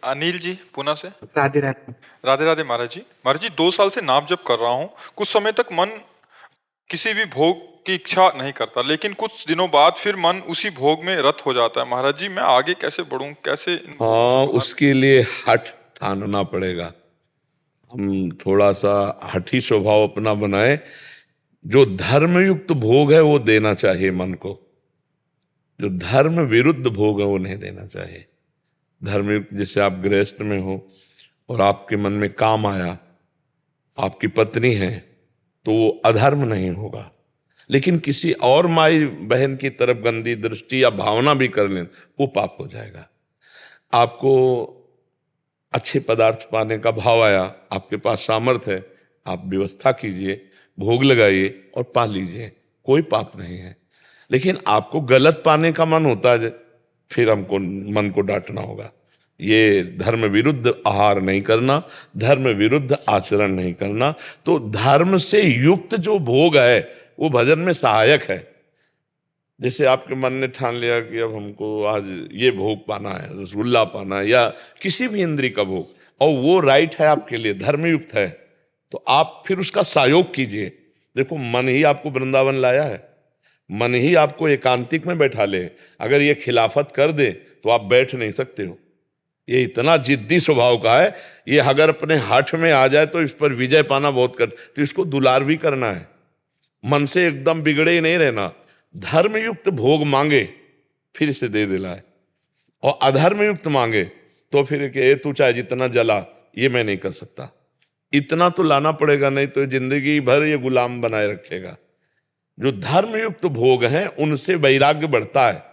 अनिल जी पुणे से। राधे राधे। राधे राधे महाराज जी। महाराज जी 2 साल से नाम जप कर रहा हूँ। कुछ समय तक मन किसी भी भोग की इच्छा नहीं करता, लेकिन कुछ दिनों बाद फिर मन उसी भोग में रत हो जाता है। महाराज जी मैं आगे कैसे बढ़ूं, कैसे इन भोगों से हाँ, बाहर? उसके लिए हठ ठानना पड़ेगा। हम थोड़ा सा हठी स्वभाव अपना बनाए। जो धर्मयुक्त भोग है वो देना चाहिए मन को, जो धर्म विरुद्ध भोग है वो नहीं देना चाहिए। धर्मयुक्त, जैसे आप गृहस्थ में हो और आपके मन में काम आया, आपकी पत्नी है, तो वो अधर्म नहीं होगा। लेकिन किसी और माई बहन की तरफ गंदी दृष्टि या भावना भी कर लें, वो पाप हो जाएगा। आपको अच्छे पदार्थ पाने का भाव आया, आपके पास सामर्थ्य है, आप व्यवस्था कीजिए, भोग लगाइए और पा लीजिए, कोई पाप नहीं है। लेकिन आपको गलत पाने का मन होता है, फिर हमको मन को डांटना होगा। ये धर्म विरुद्ध आहार नहीं करना, धर्म विरुद्ध आचरण नहीं करना। तो धर्म से युक्त जो भोग है वो भजन में सहायक है। जैसे आपके मन ने ठान लिया कि अब हमको आज ये भोग पाना है, रसगुल्ला पाना है, या किसी भी इंद्री का भोग, और वो राइट है आपके लिए, धर्मयुक्त है, तो आप फिर उसका सहयोग कीजिए। देखो, मन ही आपको वृंदावन लाया है, मन ही आपको एकांतिक में बैठा ले। अगर ये खिलाफत कर दे तो आप बैठ नहीं सकते हो। ये इतना जिद्दी स्वभाव का है, ये अगर अपने हठ में आ जाए तो इस पर विजय पाना बहुत कर, तो इसको दुलार भी करना है। मन से एकदम बिगड़े ही नहीं रहना। धर्मयुक्त भोग मांगे फिर इसे दे दिलाए, और अधर्मयुक्त मांगे तो फिर कि तू चाहे जितना जला, ये मैं नहीं कर सकता। इतना तो लाना पड़ेगा, नहीं तो जिंदगी भर ये गुलाम बनाए रखेगा। जो धर्मयुक्त भोग हैं उनसे वैराग्य बढ़ता है,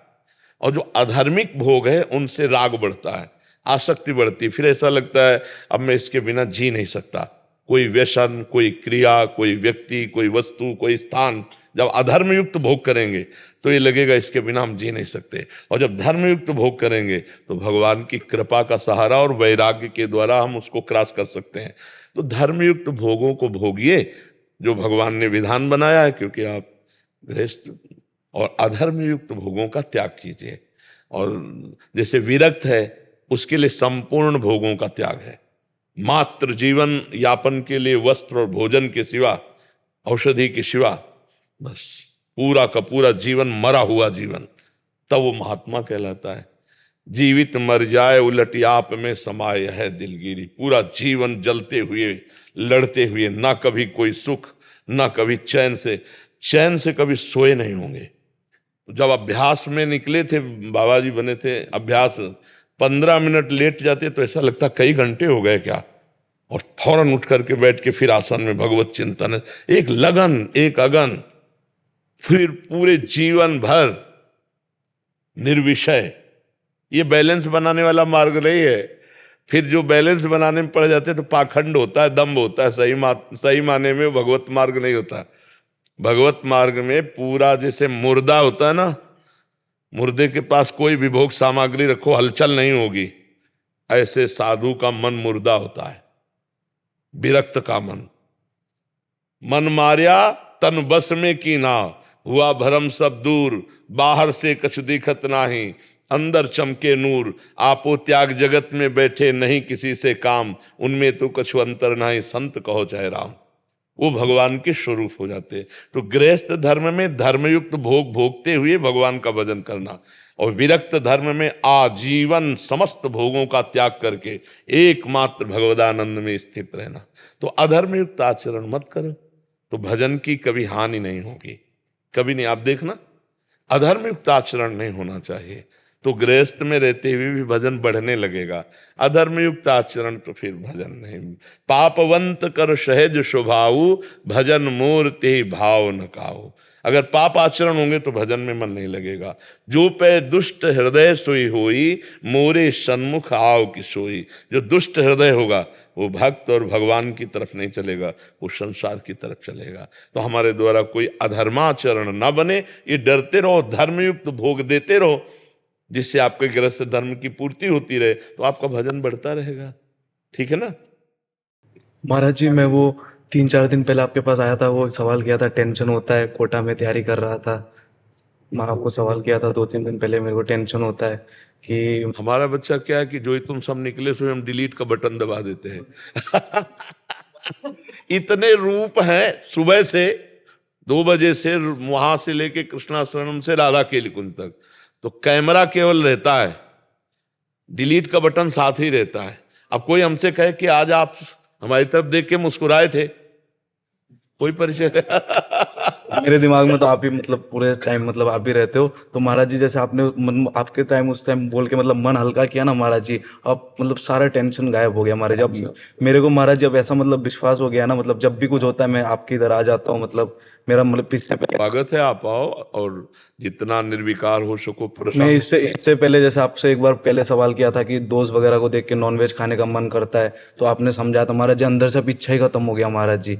और जो अधर्मिक भोग है उनसे राग बढ़ता है, आसक्ति बढ़ती। फिर ऐसा लगता है अब मैं इसके बिना जी नहीं सकता। कोई व्यसन, कोई क्रिया, कोई व्यक्ति, कोई वस्तु, कोई स्थान, जब अधर्मयुक्त भोग करेंगे तो ये लगेगा इसके बिना हम जी नहीं सकते। और जब धर्मयुक्त भोग करेंगे तो भगवान की कृपा का सहारा और वैराग्य के द्वारा हम उसको क्रॉस कर सकते हैं। तो धर्मयुक्त भोगों को भोगिए जो भगवान ने विधान बनाया है, क्योंकि आप गृहस्थ, और अधर्मयुक्त भोगों का त्याग कीजिए। और जैसे विरक्त है उसके लिए संपूर्ण भोगों का त्याग है। मात्र जीवन यापन के लिए वस्त्र और भोजन के सिवा, औषधि के सिवा, बस पूरा का पूरा जीवन मरा हुआ जीवन, तब वो महात्मा कहलाता है। जीवित मर जाए उलट आप में समाये है दिलगिरी। पूरा जीवन जलते हुए, लड़ते हुए, ना कभी कोई सुख, ना कभी चैन से कभी सोए नहीं होंगे। जब अभ्यास में निकले थे, बाबा जी बने थे, अभ्यास 15 मिनट लेट जाते तो ऐसा लगता कई घंटे हो गए क्या, और फौरन उठ करके बैठ के फिर आसन में भगवत चिंतन, एक लगन, एक अगन, फिर पूरे जीवन भर निर्विषय। ये बैलेंस बनाने वाला मार्ग नहीं है। फिर जो बैलेंस बनाने में पड़ जाते तो पाखंड होता है, दम्भ होता है। सही माने में भगवत मार्ग नहीं होता। भगवत मार्ग में पूरा जैसे मुर्दा होता है ना, मुर्दे के पास कोई भी भोग सामग्री रखो हलचल नहीं होगी, ऐसे साधु का मन मुर्दा होता है, विरक्त का मन। मन मार्या तन बस में की ना, हुआ भरम सब दूर, बाहर से कछु दिखत नाही, अंदर चमके नूर। आपो त्याग जगत में बैठे नहीं किसी से काम, उनमें तो कछु अंतर नाही, संत कहो चाहे राम। वो भगवान के स्वरूप हो जाते। तो गृहस्थ धर्म में धर्मयुक्त भोग भोगते हुए भगवान का भजन करना, और विरक्त धर्म में आजीवन समस्त भोगों का त्याग करके एकमात्र भगवदानंद में स्थित रहना। तो अधर्मयुक्त आचरण मत करो, तो भजन की कभी हानि नहीं होगी, कभी नहीं। आप देखना, अधर्मयुक्त आचरण नहीं होना चाहिए, तो गृहस्थ में रहते हुए भी भजन बढ़ने लगेगा। अधर्मयुक्त आचरण तो फिर भजन नहीं। पापवंत कर सहज स्वभाव, भजन मूर्ति भाव न काऊ। अगर पाप आचरण होंगे तो भजन में मन नहीं लगेगा। जो पे दुष्ट हृदय सोई होई, मोरे सन्मुख आओ की सोई। जो दुष्ट हृदय होगा वो भक्त और भगवान की तरफ नहीं चलेगा, वो संसार की तरफ चलेगा। तो हमारे द्वारा कोई अधर्माचरण ना बने, ये डरते रहो, धर्मयुक्त भोग देते रहो, जिससे आपके गृहस्थ धर्म की पूर्ति होती रहे, तो आपका भजन बढ़ता रहेगा। ठीक है ना? महाराज जी मैं वो 3-4 दिन पहले आपके पास आया था, वो सवाल किया था, टेंशन होता है, कोटा में तैयारी कर रहा था, मैं आपको सवाल किया था 2-3 दिन पहले, मेरे को टेंशन होता है कि हमारा बच्चा क्या है कि जो ही तुम सब निकले सो हम डिलीट का बटन दबा देते हैं। इतने रूप हैं सुबह से 2 बजे से, वहां से लेके कृष्णाश्रम से राधा केली कुंज तक, तो कैमरा केवल रहता है, डिलीट का बटन साथ ही रहता है। अब कोई हमसे कहे कि आज आप हमारी तरफ देख के मुस्कुराए थे, कोई परिचय मेरे दिमाग में तो आप ही मतलब पूरे टाइम मतलब आप ही रहते हो। तो महाराज जी जैसे आपने आपके टाइम उस टाइम बोल के मतलब मन हल्का किया ना महाराज जी, अब मतलब सारा टेंशन गायब हो गया महाराज। अब मेरे को महाराज जी अब ऐसा मतलब विश्वास हो गया ना, मतलब जब भी कुछ होता है मैं आपके इधर आ जाता हूँ। मतलब मेरा मतलब इससे पहले स्वागत है, आप आओ और जितना निर्विकार हो सको मैं प्रश्न। इससे पहले जैसे आपसे एक बार पहले सवाल किया था कि दोस्त वगैरह को देख के नॉनवेज खाने का मन करता है, तो आपने समझाया था महाराज जी, अंदर से अब इच्छा ही खत्म हो गया महाराज जी।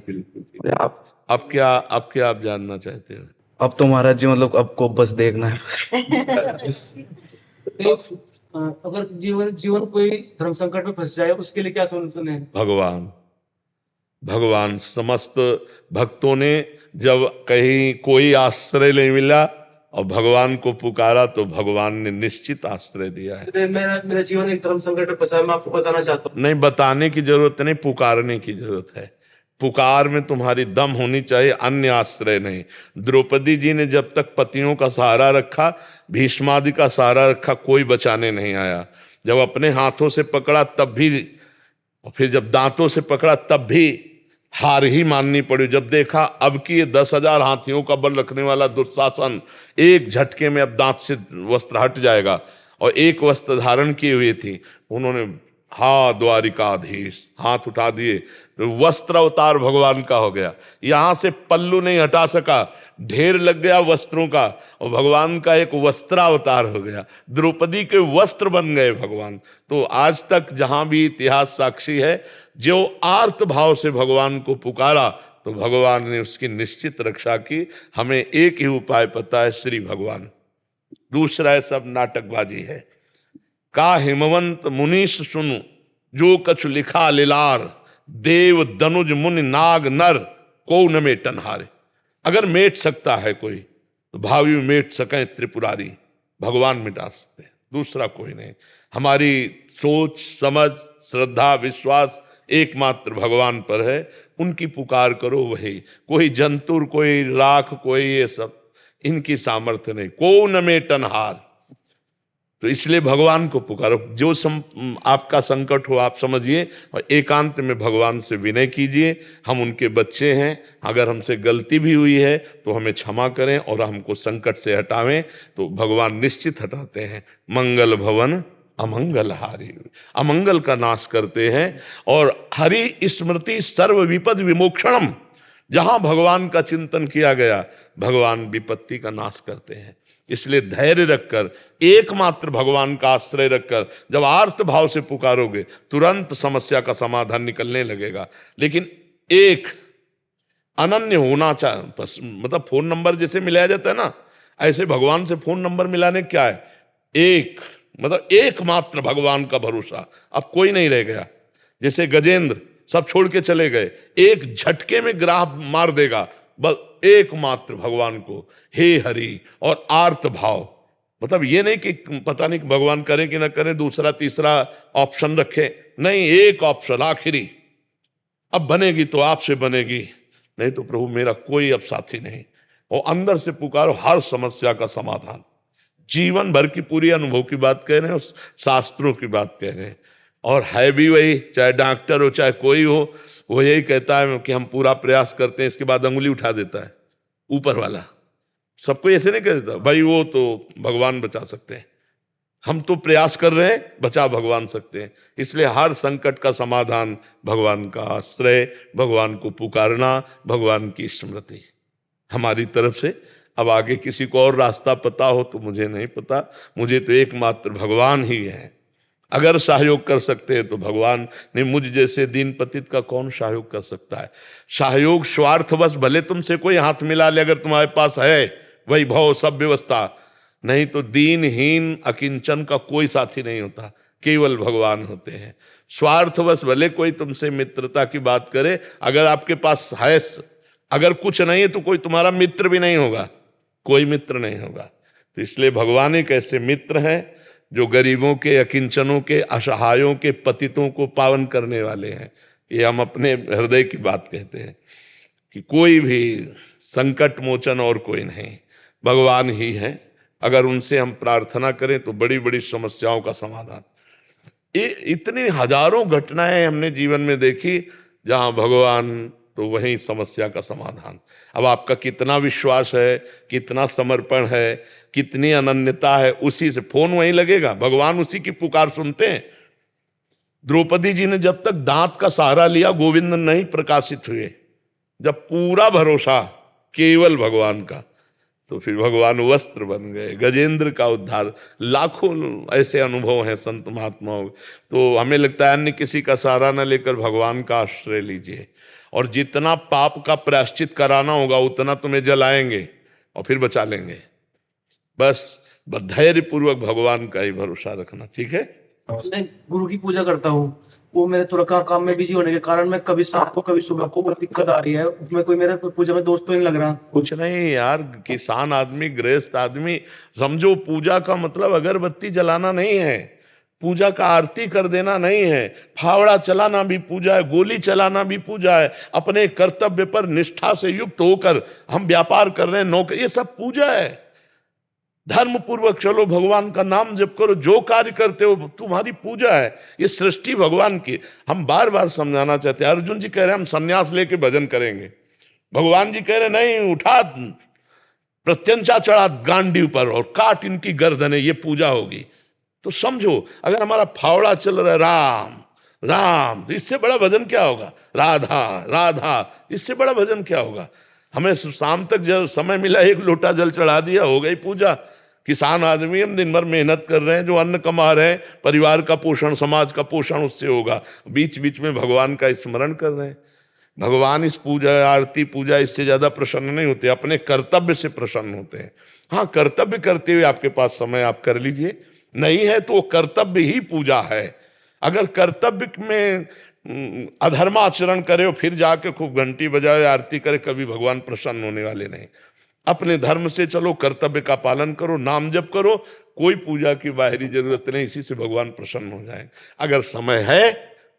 आप अब क्या आप जानना चाहते हो? अब तो महाराज जी मतलब आपको बस देखना है। तो अगर जीवन जीवन कोई धर्म संकट में फंस जाए उसके लिए क्या सोल्यूशन है? भगवान समस्त भक्तों ने जब कहीं कोई आश्रय नहीं मिला और भगवान को पुकारा तो भगवान ने निश्चित आश्रय दिया है। तो मेरा मेरा जीवन एक धर्म संकट में फंसा है, मैं आपको बताना चाहता हूँ। नहीं, बताने की जरूरत नहीं, पुकारने की जरूरत है। पुकार में तुम्हारी दम होनी चाहिए, अन्य आश्रय नहीं। द्रौपदी जी ने जब तक पतियों का सहारा रखा, भीष्मादि का सहारा रखा, कोई बचाने नहीं आया। जब अपने हाथों से पकड़ा तब भी, और फिर जब दांतों से पकड़ा तब भी हार ही माननी पड़ी। जब देखा अब कि ये 10,000 हाथियों का बल रखने वाला दुशासन एक झटके में अब दांत से वस्त्र हट जाएगा, और एक वस्त्र धारण किए हुए थी, उन्होंने हा द्वारिकाधीश हाथ उठा दिए, तो वस्त्र अवतार भगवान का हो गया। यहां से पल्लू नहीं हटा सका, ढेर लग गया वस्त्रों का, और भगवान का एक वस्त्रावतार हो गया। द्रौपदी के वस्त्र बन गए भगवान। तो आज तक जहां भी इतिहास साक्षी है, जो आर्त भाव से भगवान को पुकारा तो भगवान ने उसकी निश्चित रक्षा की। हमें एक ही उपाय पता है, श्री भगवान। दूसरा है सब नाटकबाजी है। का हिमवंत मुनीश सुनु, जो कछु लिखा लिलार, देव दनुज मुनि नाग नर, को न मेटन हारे। अगर मेट सकता है कोई तो भावी मेट सकें त्रिपुरारी, भगवान मिटा सकते हैं, दूसरा कोई नहीं। हमारी सोच समझ श्रद्धा विश्वास एकमात्र भगवान पर है। उनकी पुकार करो, वही। कोई जंतुर, कोई राख, कोई ये सब, इनकी सामर्थ्य नहीं। को न मेटन हार। तो इसलिए भगवान को पुकारो। जो आपका संकट हो आप समझिए और एकांत में भगवान से विनय कीजिए। हम उनके बच्चे हैं, अगर हमसे गलती भी हुई है तो हमें क्षमा करें और हमको संकट से हटावें, तो भगवान निश्चित हटाते हैं। मंगल भवन अमंगल हारी, अमंगल का नाश करते हैं। और हरि स्मृति सर्व विपद विमोक्षणम, जहां भगवान का चिंतन किया गया भगवान विपत्ति का नाश करते हैं। इसलिए धैर्य रखकर, एकमात्र भगवान का आश्रय रखकर जब आर्त भाव से पुकारोगे तुरंत समस्या का समाधान निकलने लगेगा। लेकिन एक अनन्य होना चाहिए, मतलब फोन नंबर जैसे मिलाया जाता है ना, ऐसे भगवान से फोन नंबर मिलाने क्या है, एक मतलब एकमात्र भगवान का भरोसा। अब कोई नहीं रह गया। जैसे गजेंद्र सब छोड़ के चले गए, एक झटके में ग्राह मार देगा, बस एकमात्र भगवान को हे हरि। और आर्त भाव, मतलब ये नहीं कि पता नहीं भगवान करें कि ना करें, दूसरा तीसरा ऑप्शन रखे, नहीं, एक ऑप्शन आखिरी। अब बनेगी तो आपसे बनेगी, नहीं तो प्रभु मेरा कोई अब साथी नहीं। और अंदर से पुकारो, हर समस्या का समाधान। जीवन भर की पूरी अनुभव की बात कह रहे हैं, शास्त्रों की बात कह रहे हैं। और है भी वही, चाहे डॉक्टर हो चाहे कोई हो, वो यही कहता है कि हम पूरा प्रयास करते हैं, इसके बाद अंगुली उठा देता है ऊपर वाला। सबको ऐसे नहीं कह देता भाई वो तो भगवान बचा सकते हैं, हम तो प्रयास कर रहे हैं, बचा भगवान सकते हैं। इसलिए हर संकट का समाधान भगवान का आश्रय, भगवान को पुकारना, भगवान की स्मृति हमारी तरफ से। अब आगे किसी को और रास्ता पता हो तो मुझे नहीं पता, मुझे तो एकमात्र भगवान ही है। अगर सहयोग कर सकते हैं तो भगवान, नहीं मुझ जैसे दीन पतित का कौन सहयोग कर सकता है। सहयोग स्वार्थवश भले तुमसे कोई हाथ मिला ले, अगर तुम्हारे पास है वैभव सब व्यवस्था, नहीं तो दीनहीन अकिंचन का कोई साथी नहीं होता, केवल भगवान होते हैं। स्वार्थवश भले कोई तुमसे मित्रता की बात करे, अगर आपके पास है, अगर कुछ नहीं है तो कोई तुम्हारा मित्र भी नहीं होगा, कोई मित्र नहीं होगा। तो इसलिए भगवान एक ऐसे मित्र हैं जो गरीबों के, अकिंचनों के, असहायों के, पतितों को पावन करने वाले हैं। ये हम अपने हृदय की बात कहते हैं कि कोई भी संकट मोचन और कोई नहीं, भगवान ही है। अगर उनसे हम प्रार्थना करें तो बड़ी बड़ी समस्याओं का समाधान। ये इतनी हजारों घटनाएं हमने जीवन में देखी जहां भगवान तो वहीं समस्या का समाधान। अब आपका कितना विश्वास है, कितना समर्पण है, कितनी अनन्यता है, उसी से फोन वहीं लगेगा। भगवान उसी की पुकार सुनते हैं। द्रौपदी जी ने जब तक दांत का सहारा लिया, गोविंद नहीं प्रकाशित हुए। जब पूरा भरोसा केवल भगवान का, तो फिर भगवान वस्त्र बन गए, गजेंद्र का उद्धार। लाखों ऐसे अनुभव हैं संत महात्माओं। तो हमें लगता है अन्य किसी का सहारा न लेकर भगवान का आश्रय लीजिए, और जितना पाप का प्रायश्चित कराना होगा उतना तुम्हें जलाएंगे और फिर बचा लेंगे। बस धैर्य पूर्वक भगवान का ही भरोसा रखना, ठीक है। मैं गुरु की पूजा करता हूँ, वो मेरे थोड़ा काम में बिजी होने के कारण मैं कभी शाम को कभी सुबह को बहुत दिक्कत आ रही है, उसमें कोई मेरे पूजा में दोस्त तो नहीं लग रहा। कुछ नहीं यार, किसान आदमी, गृहस्थ आदमी, समझो पूजा का मतलब अगरबत्ती जलाना नहीं है, पूजा का आरती कर देना नहीं है, फावड़ा चलाना भी पूजा है, गोली चलाना भी पूजा है, अपने कर्तव्य पर निष्ठा से युक्त होकर हम व्यापार कर रहे हैं, नौकरी, ये सब पूजा है। धर्म पूर्वक चलो, भगवान का नाम जप करो, जो कार्य करते हो तुम्हारी पूजा है। ये सृष्टि भगवान की। हम बार बार समझाना चाहते हैं। अर्जुन जी कह रहे हैं हम संन्यास लेके भजन करेंगे, भगवान जी कह रहे नहीं, उठा प्रत्यंचा चढ़ा गांडी पर और काट इनकी गर्दनें, ये पूजा होगी। तो समझो, अगर हमारा फावड़ा चल रहा है राम राम, तो इससे बड़ा भजन क्या होगा? राधा राधा, इससे बड़ा भजन क्या होगा? हमें शाम तक जब समय मिला, एक लोटा जल चढ़ा दिया, हो गई पूजा। किसान आदमी, हम दिन भर मेहनत कर रहे हैं, जो अन्न कमा रहे हैं, परिवार का पोषण, समाज का पोषण उससे होगा, बीच बीच में भगवान का स्मरण कर रहे हैं। भगवान इस पूजा, आरती, पूजा इससे ज्यादा प्रसन्न नहीं होते, अपने कर्तव्य से प्रसन्न होते हैं। हाँ, कर्तव्य करते हुए आपके पास समय, आप कर लीजिए, नहीं है तो कर्तव्य ही पूजा है। अगर कर्तव्य में अधर्माचरण करे और फिर जाके खूब घंटी बजाए, आरती करे, कभी भगवान प्रसन्न होने वाले नहीं। अपने धर्म से चलो, कर्तव्य का पालन करो, नाम जप करो, कोई पूजा की बाहरी जरूरत नहीं, इसी से भगवान प्रसन्न हो जाए। अगर समय है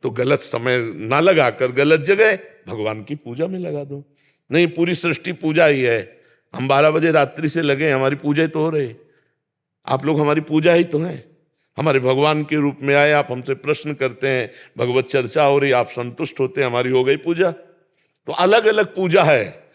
तो गलत समय ना लगाकर गलत जगह भगवान की पूजा में लगा दो। नहीं, पूरी सृष्टि पूजा ही है। हम 12 बजे रात्रि से लगे, हमारी पूजा ही तो हो रही, आप लोग हमारी पूजा ही तो है। हमारे भगवान के रूप में आए, आप हमसे प्रश्न करते हैं, भगवत चर्चा हो रही, आप संतुष्ट होते हैं, हमारी हो गई पूजा। तो अलग अलग पूजा है,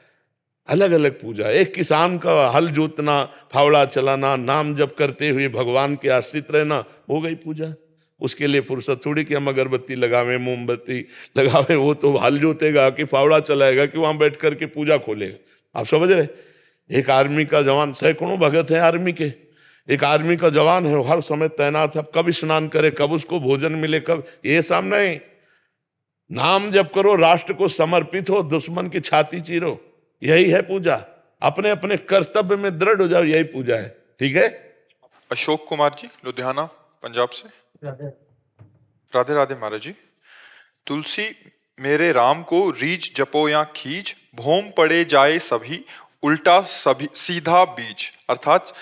अलग अलग पूजा। एक किसान का हल जोतना, फावड़ा चलाना, नाम जप करते हुए भगवान के आश्रित रहना, हो गई पूजा। उसके लिए फुर्सत थोड़ी कि हम अगरबत्ती लगावे, मोमबत्ती लगावे, वो तो हल जोतेगा कि फावड़ा चलाएगा कि वहां बैठ करके पूजा खोलेगा। आप समझ रहे? एक आर्मी का जवान, सैकड़ों भगत हैं आर्मी के, एक आर्मी का जवान है, हर समय तैनात है, कब स्नान करे, कब उसको भोजन मिले, कब, ये सामने नहीं। नाम जप करो, राष्ट्र को समर्पित हो, दुश्मन की छाती चीरो, यही है पूजा। अपने अपने कर्तव्य में दृढ़ हो जाओ, यही पूजा है, ठीक है। अशोक कुमार जी, लुधियाना, पंजाब से। राधे राधे महाराज जी। तुलसी मेरे राम को रीच जपो या खींच, भोम पड़े जाए सभी, उल्टा सभी सीधा बीच। अर्थात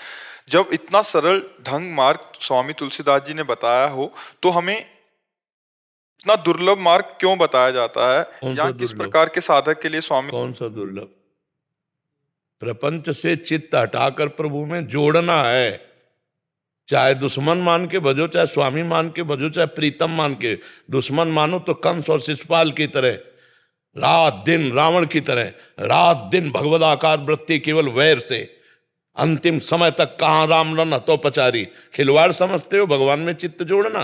जब इतना सरल ढंग मार्ग स्वामी तुलसीदास जी ने बताया हो, तो हमें इतना दुर्लभ मार्ग क्यों बताया जाता है, या किस प्रकार के साधक के लिए स्वामी? कौन सा दुर्लभ? प्रपंच से चित्त हटाकर प्रभु में जोड़ना है। चाहे दुश्मन मान के भजो, चाहे स्वामी मान के भजो, चाहे प्रीतम मान के। दुश्मन मानो तो कंस और शिशुपाल की तरह, रात दिन रावण की तरह, रात दिन भगवदाकार वृत्ति केवल वैर से, अंतिम समय तक कहाँ राम रन तो पचारी। खिलवाड़ समझते हो भगवान में चित्त जोड़ना?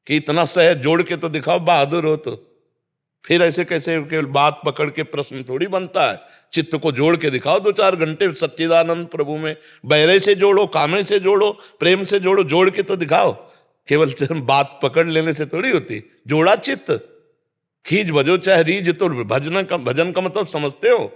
कि इतना सहज जोड़ के तो दिखाओ, बहादुर हो तो। फिर ऐसे कैसे केवल बात पकड़ के प्रश्न थोड़ी बनता है। चित्त को जोड़ के दिखाओ 2-4 घंटे सच्चिदानंद प्रभु में। बहरे से जोड़ो, कामे से जोड़ो, प्रेम से जोड़ो, जोड़ के तो दिखाओ। केवल बात पकड़ लेने से थोड़ी होती। जोड़ा चित्त, खींच भजो चाहे रीज, तो भजन का मतलब समझते हो?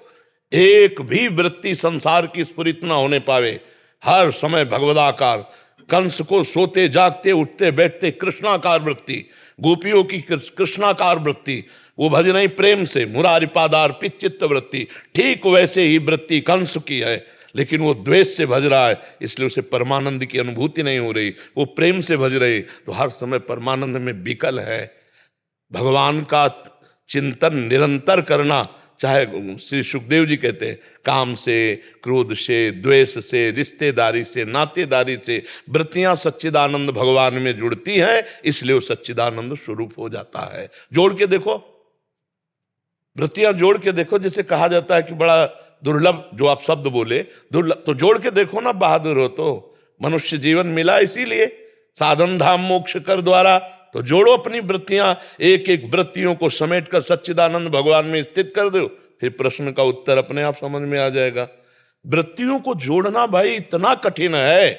एक भी वृत्ति संसार की स्फुरित न होने पावे, हर समय भगवदाकार। कंस को सोते जागते उठते बैठते कृष्णाकार वृत्ति, गोपियों की कृष्णाकार वृत्ति, वो भजन ही प्रेम से, मुरारी पादार्पित चित्त वृत्ति। ठीक वैसे ही वृत्ति कंस की है, लेकिन वो द्वेष से भज रहा है, इसलिए उसे परमानंद की अनुभूति नहीं हो रही। वो प्रेम से भज रही तो हर समय परमानंद में विकल है। भगवान का चिंतन निरंतर करना, चाहे श्री सुखदेव जी कहते हैं काम से, क्रोध से, द्वेष से, रिश्तेदारी से, नातेदारी से वृत्तियां सच्चिदानंद भगवान में जुड़ती हैं, इसलिए वो सच्चिदानंद स्वरूप हो जाता है। जोड़ के देखो, वृत्तियां जोड़ के देखो। जैसे कहा जाता है कि बड़ा दुर्लभ, जो आप शब्द बोले दुर्लभ, तो जोड़ के देखो ना, बहादुर हो तो। मनुष्य जीवन मिला इसीलिए, साधन धाम मोक्ष कर द्वारा। तो जोड़ो अपनी वृत्तियां, एक एक वृत्तियों को समेटकर सच्चिदानंद भगवान में स्थित कर दो, फिर प्रश्न का उत्तर अपने आप समझ में आ जाएगा। वृत्तियों को जोड़ना भाई इतना कठिन है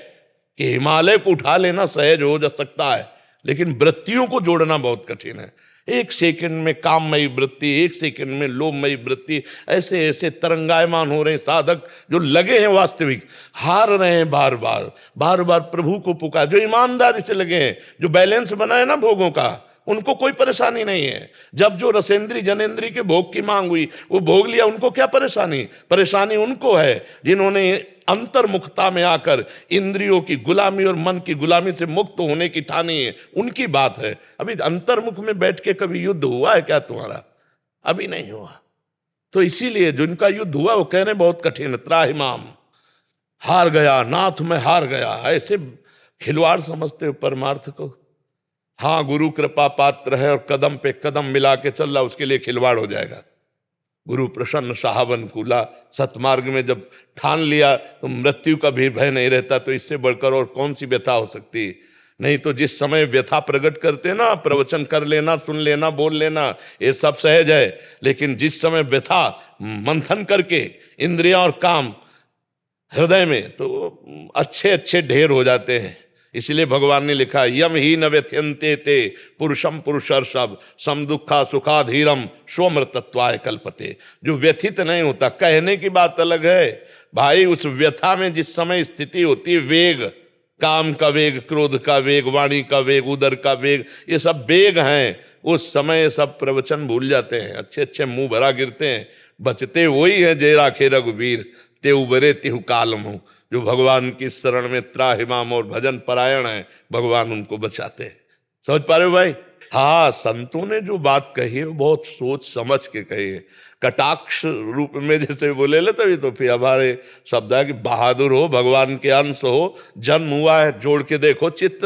कि हिमालय को उठा लेना सहज हो जा सकता है, लेकिन वृत्तियों को जोड़ना बहुत कठिन है। एक सेकंड में काममयी वृत्ति, एक सेकंड में लोभमयी वृत्ति, ऐसे ऐसे तरंगायमान हो रहे हैं साधक, जो लगे हैं वास्तविक, हार रहे हैं बार बार प्रभु को पुकार, जो ईमानदारी से लगे हैं, जो बैलेंस बनाए ना भोगों का, उनको कोई परेशानी नहीं है। जब जो रसेंद्री जनेंद्री के भोग की मांग हुई, वो भोग लिया, उनको क्या परेशानी? परेशानी उनको है जिन्होंने अंतर्मुखता में आकर इंद्रियों की गुलामी और मन की गुलामी से मुक्त होने की ठानी है, उनकी बात है। अभी अंतर्मुख में बैठ के कभी युद्ध हुआ है क्या तुम्हारा? अभी नहीं हुआ। तो इसीलिए जिनका युद्ध हुआ वो कह रहे बहुत कठिन, त्राहिमाम, हार गया नाथ, मैं हार गया। ऐसे खिलवाड़ समझते हो परमार्थ को। हाँ, गुरु कृपा पात्र है और कदम पे कदम मिला के चल रहा, उसके लिए खिलवाड़ हो जाएगा। गुरु प्रसन्न साहबन कूला, सतमार्ग में जब ठान लिया तो मृत्यु का भी भय नहीं रहता, तो इससे बढ़कर और कौन सी व्यथा हो सकती? नहीं तो जिस समय व्यथा प्रकट करते ना, प्रवचन कर लेना, सुन लेना, बोल लेना, ये सब सहज है, लेकिन जिस समय व्यथा मंथन करके इंद्रियां और काम हृदय में, तो अच्छे अच्छे ढेर हो जाते हैं। इसलिए भगवान ने लिखा, यम ही न व्यथ्यन्ते ते पुरुषम पुरुषर्षभ सम दुखा सुखाधीरम स्वमृतत्वाय कल्पते। जो व्यथित नहीं होता, कहने की बात अलग है भाई, उस व्यथा में जिस समय स्थिति होती है, वेग, काम का वेग, क्रोध का वेग, वाणी का वेग, उदर का वेग, ये सब वेग हैं। उस समय सब प्रवचन भूल जाते हैं, अच्छे अच्छे मुंह भरा गिरते हैं। बचते वही है जे राखे रघुवीर, ते उबरे तिहु कालम हो। जो भगवान की शरण में त्राहिमाम और भजन परायण है, भगवान उनको बचाते हैं। समझ पा रहे हो भाई? हाँ, संतों ने जो बात कही है वो बहुत सोच समझ के कही है। कटाक्ष रूप में जैसे बोले ले, तभी तो फिर हमारे शब्द है कि बहादुर हो, भगवान के अंश हो, जन्म हुआ है, जोड़ के देखो चित्त,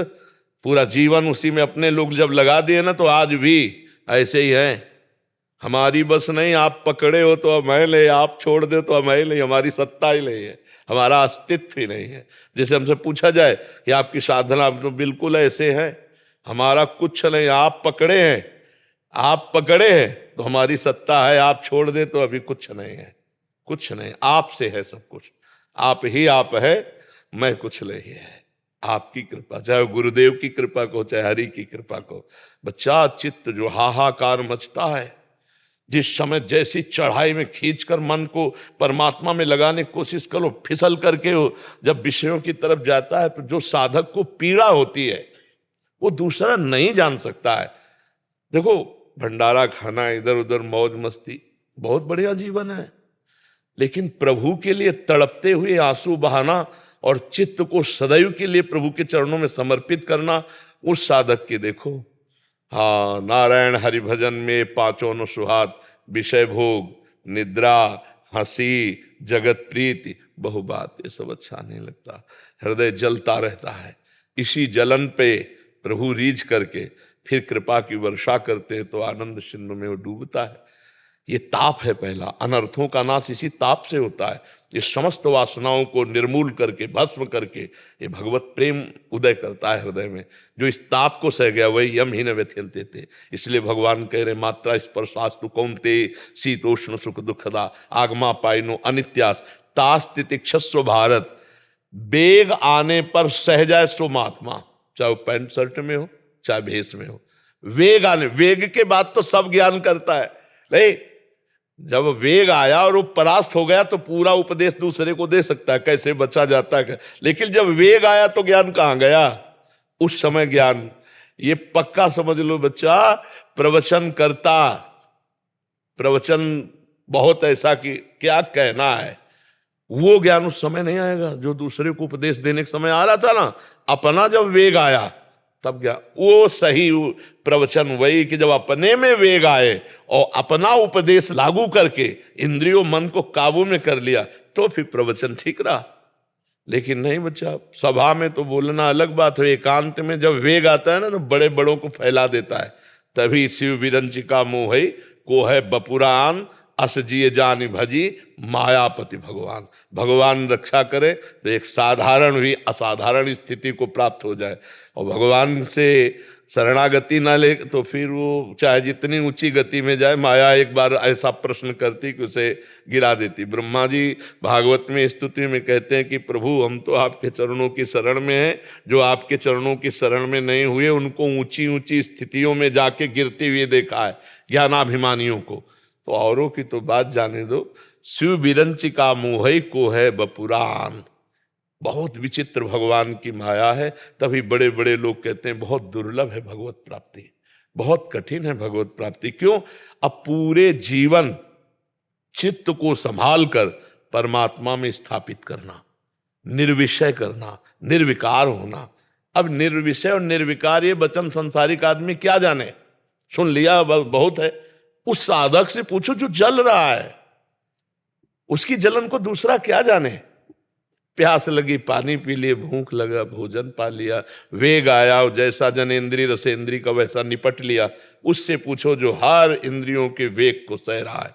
पूरा जीवन उसी में अपने लोग जब लगा दिए ना, तो आज भी ऐसे ही है। हमारी बस नहीं, आप पकड़े हो तो मैं ले, आप छोड़ दे तो मैं ले, हमारी सत्ता ही नहीं है, हमारा अस्तित्व ही नहीं है। जैसे हमसे पूछा जाए कि आपकी साधना, तो बिल्कुल ऐसे है, हमारा कुछ नहीं, आप पकड़े हैं, आप पकड़े हैं तो हमारी सत्ता है, आप छोड़ दें तो अभी कुछ नहीं है, कुछ नहीं, आपसे है सब कुछ, आप ही आप है, मैं कुछ नहीं है, आपकी कृपा, चाहे गुरुदेव की कृपा को, चाहे हरि की कृपा को। बच्चा, चित्त जो हाहाकार मचता है, जिस समय जैसी चढ़ाई में खींचकर मन को परमात्मा में लगाने की कोशिश करो, फिसल करके हो जब विषयों की तरफ जाता है, तो जो साधक को पीड़ा होती है वो दूसरा नहीं जान सकता है। देखो, भंडारा खाना, इधर उधर मौज मस्ती, बहुत बढ़िया जीवन है, लेकिन प्रभु के लिए तड़पते हुए आंसू बहाना और चित्त को सदैव के लिए प्रभु के चरणों में समर्पित करना, उस साधक के देखो। हाँ, नारायण हरि भजन में पांचों न सुहात, विषय भोग, निद्रा, हंसी, जगत प्रीति, बहु बात, ये सब अच्छा नहीं लगता। हृदय जलता रहता है, इसी जलन पे प्रभु रीझ करके फिर कृपा की वर्षा करते हैं, तो आनंद सिंधु में वो डूबता है। ये ताप है पहला, अनर्थों का नाश इसी ताप से होता है। ये समस्त वासनाओं को निर्मूल करके, भस्म करके, ये भगवत प्रेम उदय करता है हृदय में। जो इस ताप को सह गया वही यम ही न व्यथ्यन्ते थे। इसलिए भगवान कह रहे, मात्रा स्पर्शास्तु कौन्ते शीतोष्ण सुख दुखदा आगमा पाइनो अनित्यास तास तितिक्षस्व भारत। वेग आने पर सह जाए सो महात्मा, चाहे वो पैंट शर्ट में हो, चाहे भेष में हो। वेग आने, वेग के बाद तो सब ज्ञान करता है। नहीं, जब वेग आया और वो परास्त हो गया तो पूरा उपदेश दूसरे को दे सकता है, कैसे बचा जाता है। लेकिन जब वेग आया तो ज्ञान कहाँ गया? उस समय ज्ञान, ये पक्का समझ लो बच्चा। प्रवचन करता, प्रवचन बहुत ऐसा कि क्या कहना है, वो ज्ञान उस समय नहीं आएगा जो दूसरे को उपदेश देने के समय आ रहा था ना। अपना जब वेग आया तब क्या वो सही प्रवचन वही कि जब अपने में वेग आए और अपना उपदेश लागू करके इंद्रियों मन को काबू में कर लिया तो फिर प्रवचन ठीक रहा। लेकिन नहीं बच्चा, सभा में तो बोलना अलग बात है, एकांत में जब वेग आता है ना तो बड़े बड़ों को फैला देता है। तभी शिव विरंचिका मोहई को है बपुरान, अस जिए जानी भजी मायापति भगवान। भगवान रक्षा करे तो एक साधारण भी असाधारण स्थिति को प्राप्त हो जाए, और भगवान से शरणागति ना ले तो फिर वो चाहे जितनी ऊंची गति में जाए, माया एक बार ऐसा प्रश्न करती कि उसे गिरा देती। ब्रह्मा जी भागवत में स्तुति में कहते हैं कि प्रभु हम तो आपके चरणों की शरण में हैं, जो आपके चरणों की शरण में नहीं हुए उनको ऊंची ऊंची स्थितियों में जाके गिरते हुए देखा है ज्ञानाभिमानियों को, तो औरों की तो बात जाने दो। शिव विरंचिका मोहई को है बपुरान। बहुत विचित्र भगवान की माया है। तभी बड़े बड़े लोग कहते हैं बहुत दुर्लभ है भगवत प्राप्ति, बहुत कठिन है भगवत प्राप्ति। क्यों? अब पूरे जीवन चित्त को संभाल कर परमात्मा में स्थापित करना, निर्विषय करना, निर्विकार होना। अब निर्विषय और निर्विकार ये वचन संसारिक आदमी क्या जाने, सुन लिया बहुत है। उस साधक से पूछो जो जल रहा है, उसकी जलन को दूसरा क्या जाने। प्यास लगी पानी पी लिए, भूख लगा भोजन पा लिया, वेग आया और जैसा जनेन्द्रिय रसेंद्रिय का वैसा निपट लिया। उससे पूछो जो हर इंद्रियों के वेग को सह रहा है,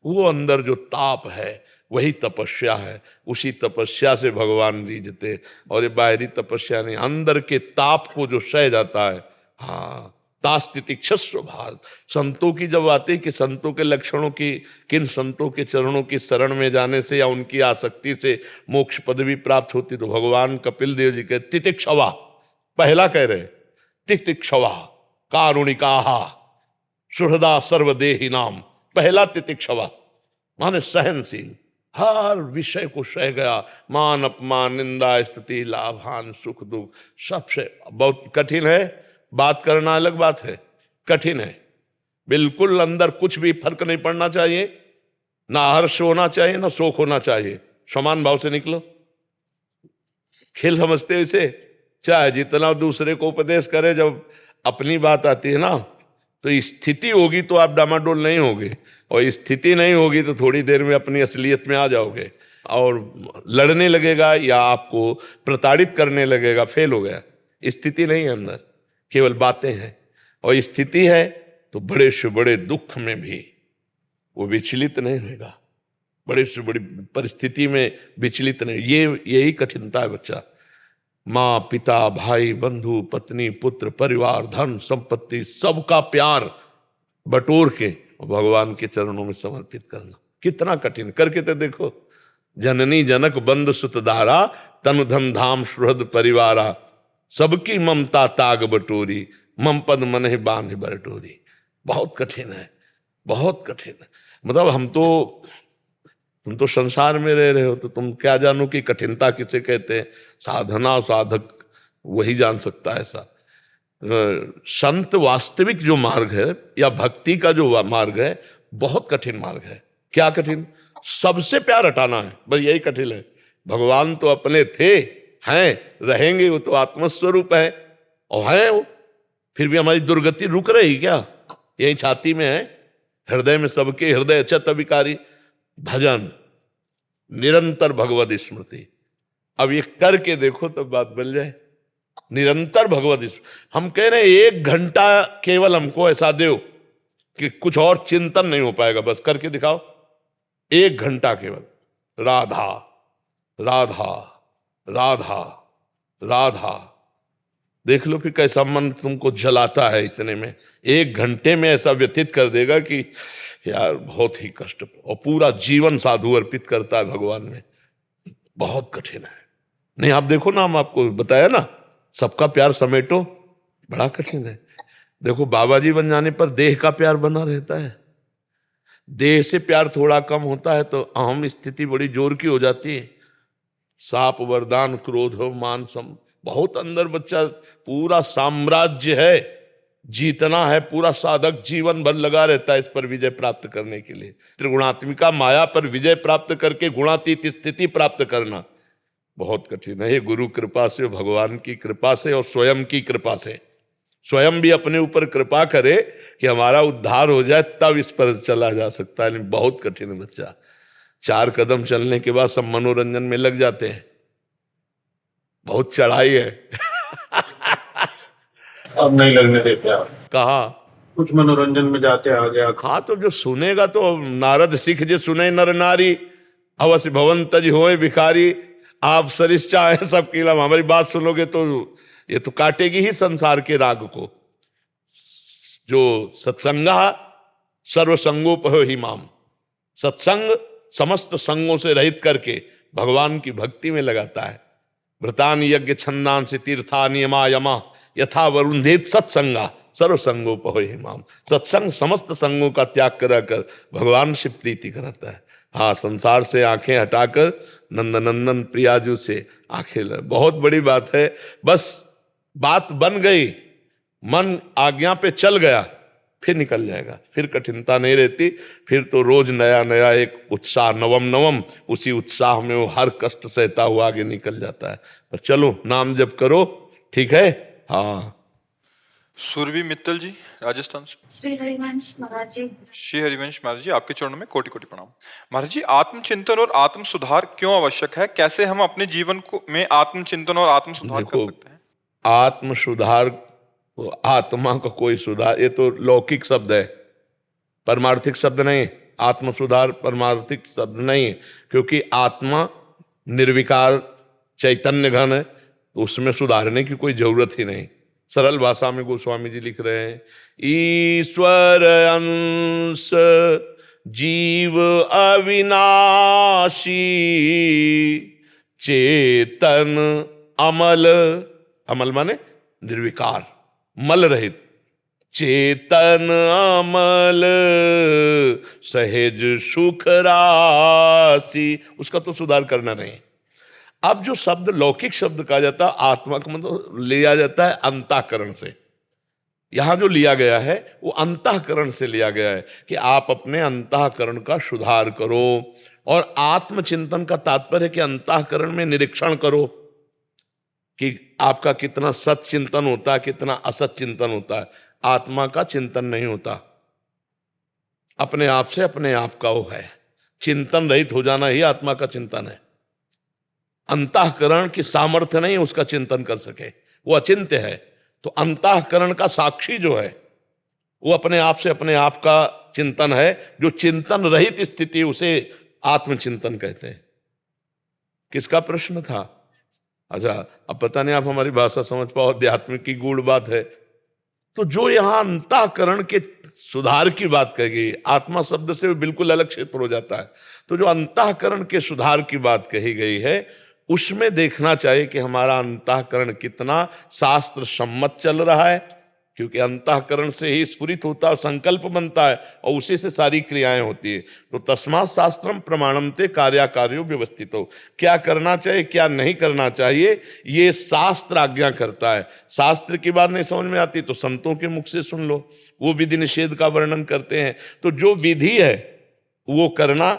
वो अंदर जो ताप है वही तपस्या है। उसी तपस्या से भगवान जीते, और ये बाहरी तपस्या नहीं, अंदर के ताप को जो सह जाता है। हाँ, तास्तितिक्षस्व भाग। संतों की जब आती कि संतों के लक्षणों की, किन संतों के चरणों की शरण में जाने से या उनकी आसक्ति से मोक्ष पदवी प्राप्त होती, तो भगवान कपिल देव जी के तितिक्षवा पहला कह रहे, तितिक्षवा कारुणिकाहा सुहृदा सर्वदेही नाम। पहला तितिक्षवा माने सहनशील, हर विषय को सह गया, मान अपमान निंदा स्तुति लाभ हानि सुख दुख सबसे। बहुत कठिन है बात करना, अलग बात है, कठिन है। बिल्कुल अंदर कुछ भी फर्क नहीं पड़ना चाहिए, ना हर्ष होना चाहिए ना शोक होना चाहिए, समान भाव से निकलो। खेल समझते हो इसे? चाहे जितना दूसरे को उपदेश करे, जब अपनी बात आती है ना तो स्थिति होगी तो आप डामाडोल नहीं होगे, और स्थिति नहीं होगी तो थोड़ी देर में अपनी असलियत में आ जाओगे और लड़ने लगेगा या आपको प्रताड़ित करने लगेगा। फेल हो गया। स्थिति नहीं है अंदर, केवल बातें हैं। और स्थिति है तो बड़े से बड़े दुख में भी वो विचलित नहीं होगा, बड़े से बड़ी परिस्थिति में विचलित नहीं। यही कठिनता है बच्चा। माँ पिता भाई बंधु पत्नी पुत्र परिवार धन संपत्ति सबका प्यार बटोर के भगवान के चरणों में समर्पित करना कितना कठिन। करके तो देखो। जननी जनक बंद सुतदारा तनु धन धाम सुहृद परिवारा, सबकी ममता ताग बटोरी मम पद मन ही बांध बरटोरी। बहुत कठिन है, बहुत कठिन है। मतलब तुम तो संसार में रह रहे हो तो तुम क्या जानो कि कठिनता किसे कहते हैं। साधना और साधक वही जान सकता है ऐसा। संत वास्तविक जो मार्ग है या भक्ति का जो मार्ग है बहुत कठिन मार्ग है। क्या कठिन? सबसे प्यार हटाना है, बस यही कठिन है। भगवान तो अपने थे, हैं, रहेंगे, वो तो आत्मस्वरूप है और है वो। फिर भी हमारी दुर्गति रुक रही क्या? यही छाती में है, हृदय में सबके हृदय अचत विकारी। भजन निरंतर भगवद स्मृति। अब ये करके देखो तब बात बन जाए। निरंतर भगवद स्मृति। हम कह रहे हैं 1 घंटा केवल हमको ऐसा दो कि कुछ और चिंतन नहीं हो पाएगा, बस करके दिखाओ। 1 घंटा केवल राधा राधा राधा राधा। देख लो फिर कैसा मन तुमको जलाता है। इतने में 1 घंटे में ऐसा व्यतीत कर देगा कि यार बहुत ही कष्ट, और पूरा जीवन साधु अर्पित करता है भगवान में। बहुत कठिन है। नहीं आप देखो ना, हम आपको बताया ना, सबका प्यार समेटो, बड़ा कठिन है। देखो बाबा जी बन जाने पर देह का प्यार बना रहता है, देह से प्यार थोड़ा कम होता है तो अहम स्थिति बड़ी जोर की हो जाती है। साप वरदान क्रोध हो मान सम, बहुत अंदर बच्चा पूरा साम्राज्य है, जीतना है, पूरा साधक जीवन भर लगा रहता है इस पर विजय प्राप्त करने के लिए। त्रिगुणात्मिका माया पर विजय प्राप्त करके गुणातीत स्थिति प्राप्त करना बहुत कठिन है। ये गुरु कृपा से, भगवान की कृपा से और स्वयं की कृपा से, स्वयं भी अपने ऊपर कृपा करे कि हमारा उद्धार हो जाए, तब इस पर चला जा सकता है। लेकिन बहुत कठिन है बच्चा। 4 कदम चलने के बाद सब मनोरंजन में लग जाते हैं, बहुत चढ़ाई है। अब नहीं लगने देते आप, कहा कुछ मनोरंजन में जाते आ गया। हाँ, तो जो सुनेगा तो नारद सिख जे सुने नर नारी, अवश्य भवन तज होए भिखारी। आप सरिश्चा है सबकी लम, हमारी बात सुनोगे तो ये तो काटेगी ही संसार के राग को। जो सत्संगा सर्वसंगोपहो ही माम, सत्संग समस्त संगों से रहित करके भगवान की भक्ति में लगाता है। व्रतान यज्ञ छंदान से तीर्था नियमा यमा यथा वरुंधेत सत्संगा सर्वसंगोपहो ही माम। सत्संग समस्त संगों का त्याग कर भगवान से प्रीति कराता है। हाँ, संसार से आंखें हटाकर नंदनंदन प्रियाजू से आंखें, बहुत बड़ी बात है। बस बात बन गई, मन आज्ञा पे चल गया, फिर निकल जाएगा, फिर कठिनता नहीं रहती। फिर तो रोज नया नया एक उत्साह, नवम नवम, उसी उत्साह में वो हर कष्ट सहता हुआ आगे निकल जाता है। पर चलो, नाम जप करो, ठीक है। हाँ, सुरभि मित्तल जी राजस्थान से। श्री हरिवंश महाराज जी। श्री हरिवंश महाराज जी, आपके चरणों में कोटि कोटि प्रणाम। महाराज जी, आत्मचिंतन और आत्म सुधार क्यों आवश्यक है? कैसे हम अपने जीवन को में आत्मचिंतन और आत्म सुधार कर देखो, सकते हैं? आत्म सुधार, आत्मा का कोई सुधार, ये तो लौकिक शब्द है, परमार्थिक शब्द नहीं। आत्म सुधार परमार्थिक शब्द नहीं, क्योंकि आत्मा निर्विकार चैतन्य घन है, तो उसमें सुधारने की कोई जरूरत ही नहीं। सरल भाषा में गोस्वामी जी लिख रहे हैं, ईश्वर अंश जीव अविनाशी चेतन अमल, अमल माने निर्विकार, मल रहित, चेतन अमल सहज सुख राशि, उसका तो सुधार करना नहीं। अब जो शब्द लौकिक शब्द कहा जाता है, आत्मा का मतलब लिया जाता है अंतःकरण से। यहां जो लिया गया है वो अंतःकरण से लिया गया है कि आप अपने अंतःकरण का सुधार करो। और आत्मचिंतन का तात्पर्य है कि अंतःकरण में निरीक्षण करो कि आपका कितना सत चिंतन होता है, कितना असत चिंतन होता है। आत्मा का चिंतन नहीं होता, अपने आप से अपने आप का वो है। चिंतन रहित हो जाना ही आत्मा का चिंतन है। अंतःकरण की सामर्थ्य नहीं उसका चिंतन कर सके, वो अचिंत्य है। तो अंतःकरण का साक्षी जो है वो अपने आप से अपने आप का चिंतन है। जो चिंतन रहित स्थिति उसे आत्मचिंतन कहते हैं। किसका प्रश्न था? अच्छा, अब पता नहीं आप हमारी भाषा समझ पाओ, अध्यात्म की गूढ़ बात है। तो जो यहां अंतःकरण के सुधार की बात कही गई, आत्मा शब्द से बिल्कुल अलग क्षेत्र हो जाता है। तो जो अंतःकरण के सुधार की बात कही गई है, उसमें देखना चाहिए कि हमारा अंतःकरण कितना शास्त्र सम्मत चल रहा है, क्योंकि अंतःकरण से ही स्फुरित होता है, संकल्प बनता है और उसी से सारी क्रियाएं होती है। तो तस्मात् शास्त्रम प्रमाणन्ते कार्याकार्यो व्यवस्थितो, क्या करना चाहिए क्या नहीं करना चाहिए ये शास्त्र आज्ञा करता है। शास्त्र की बात नहीं समझ में आती तो संतों के मुख से सुन लो, वो विधि निषेध का वर्णन करते हैं। तो जो विधि है वो करना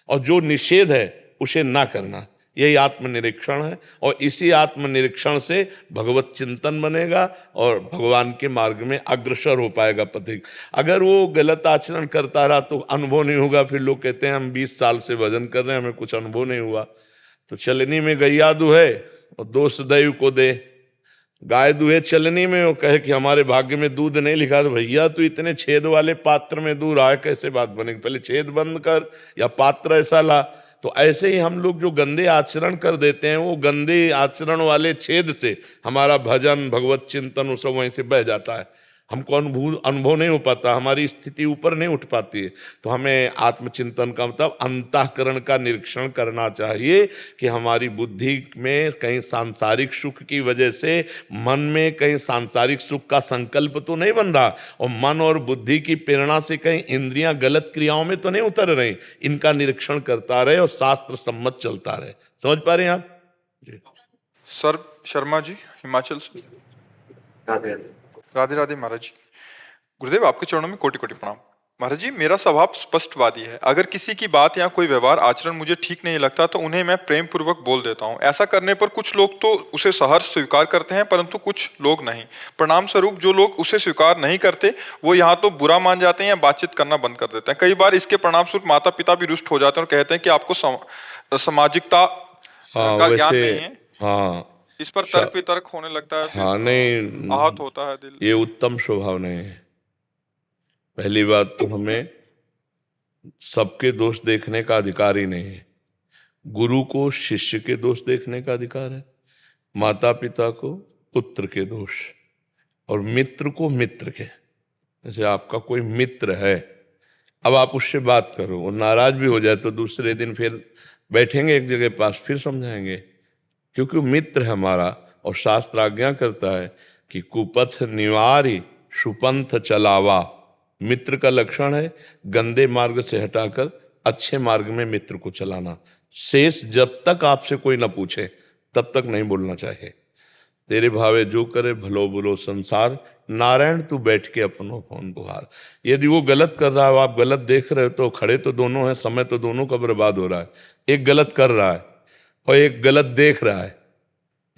और जो निषेध है उसे ना करना, यही आत्मनिरीक्षण है। और इसी आत्मनिरीक्षण से भगवत चिंतन बनेगा और भगवान के मार्ग में अग्रसर हो पाएगा पथिक। अगर वो गलत आचरण करता रहा तो अनुभव नहीं होगा। फिर लोग कहते हैं हम 20 साल से भजन कर रहे हैं, हमें कुछ अनुभव नहीं हुआ। तो चलनी में गैया दुहे और दोष दैव को दे। गाय दुहे चलनी में, वो कहे कि हमारे भाग्य में दूध नहीं लिखा, तो भैया तू इतने छेद वाले पात्र में दूध आए, कैसे बात बनेगी? पहले छेद बंद कर या पात्र ऐसा ला। तो ऐसे ही हम लोग जो गंदे आचरण कर देते हैं, वो गंदे आचरण वाले छेद से हमारा भजन भगवत चिंतन वो सब वहीं से बह जाता है। हमको अनुभव नहीं हो पाता, हमारी स्थिति ऊपर नहीं उठ पाती है। तो हमें आत्मचिंतन का मतलब अंतःकरण का निरीक्षण करना चाहिए कि हमारी बुद्धि में कहीं सांसारिक सुख की वजह से मन में कहीं सांसारिक सुख का संकल्प तो नहीं बन रहा, और मन और बुद्धि की प्रेरणा से कहीं इंद्रियां गलत क्रियाओं में तो नहीं उतर रही। इनका निरीक्षण करता रहे और शास्त्र सम्मत चलता रहे। समझ पा रहे हैं आप? सर शर्मा जी हिमाचल से। राधे राधे महाराज जी। गुरुदेव आपके चरणों में कोटि कोटि प्रणाम। महाराज जी, मेरा स्वभाव स्पष्टवादी है। अगर किसी की बात या कोई व्यवहार आचरण मुझे ठीक नहीं लगता तो उन्हें मैं प्रेम पूर्वक बोल देता हूँ। ऐसा करने पर कुछ लोग तो उसे सहर्ष स्वीकार करते हैं, परंतु कुछ लोग नहीं। परिणाम स्वरूप जो लोग उसे स्वीकार नहीं करते वो यहाँ तो बुरा मान जाते हैं या बातचीत करना बंद कर देते हैं। कई बार इसके परिणाम स्वरूप माता पिता भी रुष्ट हो जाते हैं और कहते हैं कि आपको सामाजिकता हाँ का ज्ञान वैसे, नहीं है। हाँ इस पर तर्क वितर्क होने लगता है, फिर हाँ, नहीं, आहत होता है दिल। ये उत्तम स्वभाव नहीं है। पहली बात तो हमें सबके दोष देखने का अधिकार ही नहीं है। गुरु को शिष्य के दोष देखने का अधिकार है, माता पिता को पुत्र के दोष, और मित्र को मित्र के। जैसे आपका कोई मित्र है, अब आप उससे बात करो, वो नाराज भी हो जाए तो दूसरे दिन फिर बैठेंगे एक जगह पास, फिर समझाएंगे, क्योंकि वो मित्र है हमारा। और शास्त्र आज्ञा करता है कि कुपथ निवारी सुपंथ चलावा। मित्र का लक्षण है गंदे मार्ग से हटाकर अच्छे मार्ग में मित्र को चलाना। शेष जब तक आपसे कोई ना पूछे तब तक नहीं बोलना चाहिए। तेरे भावे जो करे भलो बुलो संसार, नारायण तू बैठ के अपनो फोन बुहार। यदि वो गलत कर रहा है, आप गलत देख रहे हो, तो खड़े तो दोनों हैं, समय तो दोनों का बर्बाद हो रहा है। एक गलत कर रहा है और एक गलत देख रहा है।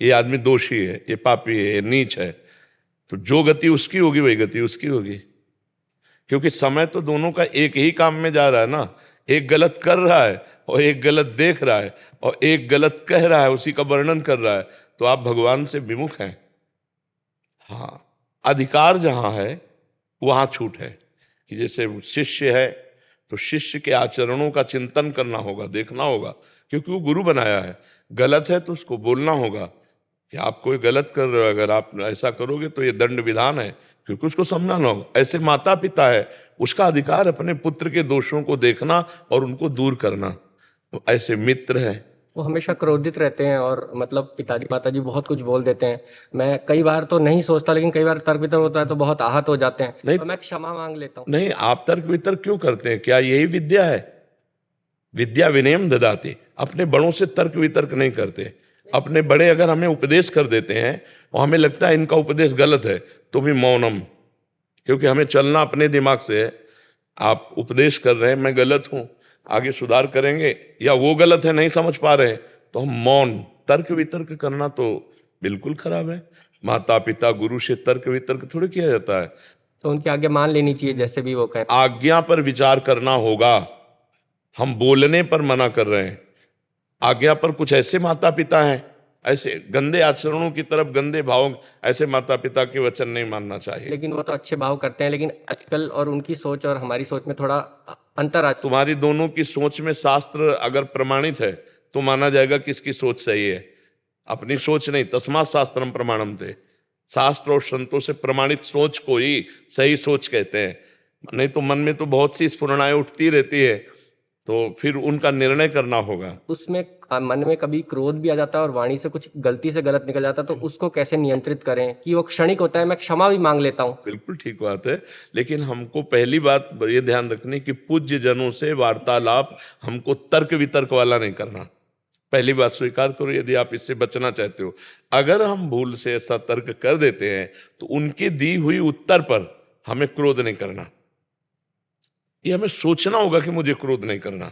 ये आदमी दोषी है, ये पापी है, ये नीच है, तो जो गति उसकी होगी वही गति उसकी होगी, क्योंकि समय तो दोनों का एक ही काम में जा रहा है ना। एक गलत कर रहा है और एक गलत देख रहा है और एक गलत कह रहा है, उसी का वर्णन कर रहा है, तो आप भगवान से विमुख हैं। हाँ, अधिकार जहां है वहां छूट है। कि जैसे शिष्य है तो शिष्य के आचरणों का चिंतन करना होगा, देखना होगा, क्योंकि वो गुरु बनाया है। गलत है तो उसको बोलना होगा कि आप कोई गलत कर रहे हो, अगर आप ऐसा करोगे तो ये दंड विधान है, क्योंकि उसको समझाना होगा। ऐसे माता पिता है, उसका अधिकार अपने पुत्र के दोषों को देखना और उनको दूर करना। तो ऐसे मित्र है, वो हमेशा क्रोधित रहते हैं और मतलब पिताजी माताजी बहुत कुछ बोल देते हैं। मैं कई बार तो नहीं सोचता, लेकिन कई बार तर्क वितर्क होता है तो बहुत आहत हो जाते हैं, नहीं तो मैं क्षमा मांग लेता हूँ। नहीं, आप तर्क वितर्क क्यों करते हैं? क्या यही विद्या है? विद्या विनयम ददाति। अपने बड़ों से तर्क वितर्क नहीं करते। अपने बड़े अगर हमें उपदेश कर देते हैं और हमें लगता है इनका उपदेश गलत है, तो भी मौनम, क्योंकि हमें चलना अपने दिमाग से है। आप उपदेश कर रहे हैं, मैं गलत हूं, आगे सुधार करेंगे, या वो गलत है नहीं समझ पा रहे हैं, तो हम मौन। तर्क वितर्क करना तो बिल्कुल खराब है। माता पिता गुरु से तर्क वितर्क थोड़ी किया जाता है। तो उनकी आगे मान लेनी चाहिए जैसे भी वो कहें। आज्ञा पर विचार करना होगा। हम बोलने पर मना कर रहे हैं, आज्ञा पर कुछ ऐसे माता पिता हैं, ऐसे गंदे आचरणों की तरफ, गंदे भावों, ऐसे माता पिता के वचन नहीं मानना चाहिए। लेकिन वो तो अच्छे भाव करते हैं, लेकिन आजकल और उनकी सोच और हमारी सोच में थोड़ा अंतर आ। तुम्हारी दोनों की सोच में शास्त्र अगर प्रमाणित है तो माना जाएगा किसकी सोच सही है। अपनी सोच नहीं, तस्मात् शास्त्रम प्रमाणम थे। शास्त्र और संतों से प्रमाणित सोच को ही सही सोच कहते हैं। नहीं तो मन में तो बहुत सी स्फुरणाएं उठती रहती है, तो फिर उनका निर्णय करना होगा। उसमें मन में कभी क्रोध भी आ जाता है और वाणी से कुछ गलती से गलत निकल जाता है, तो उसको कैसे नियंत्रित करें कि वो क्षणिक होता है। मैं क्षमा भी मांग लेता हूँ। बिल्कुल ठीक बात है, लेकिन हमको पहली बात ये ध्यान रखनी कि पूज्य जनों से वार्तालाप हमको तर्क वितर्क वाला नहीं करना। पहली बात स्वीकार करो, यदि आप इससे बचना चाहते हो। अगर हम भूल से ऐसा तर्क कर देते हैं तो उनकी दी हुई उत्तर पर हमें क्रोध नहीं करना। ये हमें सोचना होगा कि मुझे क्रोध नहीं करना।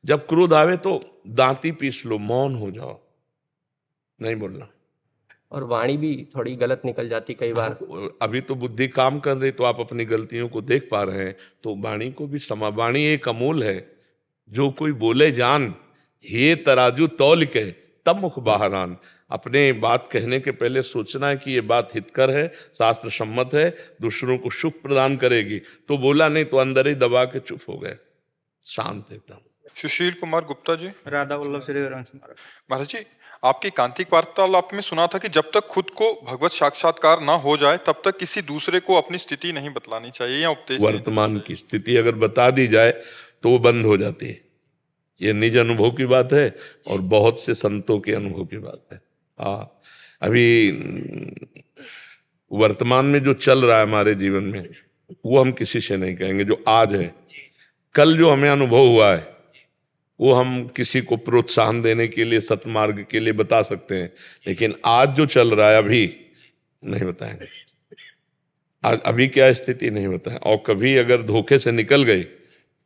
जब क्रोध आवे तो दांती पीस लो, मौन हो जाओ, नहीं बोलना। और वाणी भी थोड़ी गलत निकल जाती कई बार। अभी तो बुद्धि काम कर रही, तो आप अपनी गलतियों को देख पा रहे हैं, तो वाणी को भी समा। वाणी एक अमूल है, जो कोई बोले जान, हे तराजू तौल के तब मुख बाहरान। अपने बात कहने के पहले सोचना है कि ये बात हितकर है, शास्त्र सम्मत है, दूसरों को सुख प्रदान करेगी, तो बोला, नहीं तो अंदर ही दबा के चुप हो गए, शांत एकदम। सुशील कुमार गुप्ता जी। राधा वल्लभ श्री हरिवंश महाराज जी, आपकी कांतिक वार्तालाप में सुना था कि जब तक खुद को भगवत साक्षात्कार ना हो जाए तब तक किसी दूसरे को अपनी स्थिति नहीं बतलानी चाहिए या उपदेश नहीं वर्तमान की स्थिति अगर बता दी जाए तो वो बंद हो जाती है। ये निज अनुभव की बात है और बहुत से संतों के अनुभव की बात है। हाँ, अभी वर्तमान में जो चल रहा है हमारे जीवन में, वो हम किसी से नहीं कहेंगे। जो आज है, कल जो हमें अनुभव हुआ है, वो हम किसी को प्रोत्साहन देने के लिए, सतमार्ग के लिए बता सकते हैं, लेकिन आज जो चल रहा है अभी नहीं बताएंगे। आज अभी क्या स्थिति नहीं होता है, और कभी अगर धोखे से निकल गए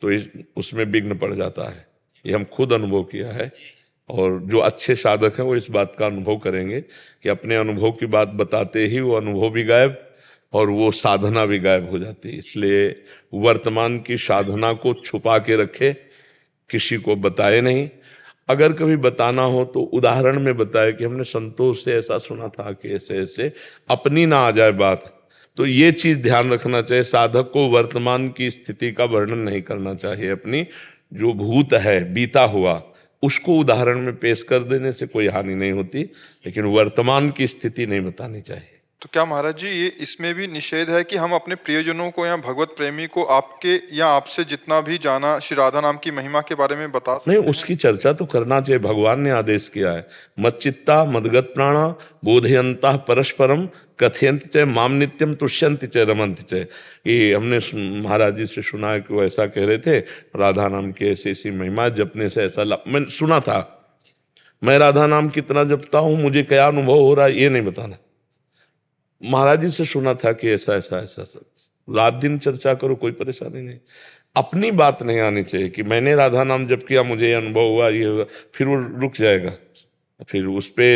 तो उसमें विघ्न पड़ जाता है। ये हम खुद अनुभव किया है, और जो अच्छे साधक हैं वो इस बात का अनुभव करेंगे कि अपने अनुभव की बात बताते ही वो अनुभव भी गायब और वो साधना भी गायब हो जाती है। इसलिए वर्तमान की साधना को छुपा के रखे, किसी को बताए नहीं। अगर कभी बताना हो तो उदाहरण में बताए कि हमने संतोष से ऐसा सुना था कि ऐसे ऐसे, अपनी ना आ जाए बात। तो ये चीज ध्यान रखना चाहिए, साधक को वर्तमान की स्थिति का वर्णन नहीं करना चाहिए। अपनी जो भूत है, बीता हुआ, उसको उदाहरण में पेश कर देने से कोई हानि नहीं होती, लेकिन वर्तमान की स्थिति नहीं बतानी चाहिए। तो क्या महाराज जी ये इसमें भी निषेध है कि हम अपने प्रियजनों को या भगवत प्रेमी को आपके या आपसे जितना भी जाना श्री राधा नाम की महिमा के बारे में बता सकते नहीं, उसकी चर्चा तो करना चाहिए, भगवान ने आदेश किया है। मच्चित्ता मदगत प्राणा बोधयंता परस्परम कथयंत च माम नित्यम तुष्यंत च रमंत च। ये हमने महाराज जी से सुना है कि वो ऐसा कह रहे थे, राधा नाम की ऐसी ऐसी महिमा जपने से ऐसा लाभ। मैंने सुना था, मैं राधा नाम कितना जपता हूँ, मुझे क्या अनुभव हो रहा है ये नहीं बताना। महाराज जी से सुना था कि ऐसा ऐसा ऐसा, रात दिन चर्चा करो, कोई परेशानी नहीं। अपनी बात नहीं आनी चाहिए कि मैंने राधा नाम जप किया, मुझे ये अनुभव हुआ, ये हुआ, फिर वो रुक जाएगा। फिर उस पे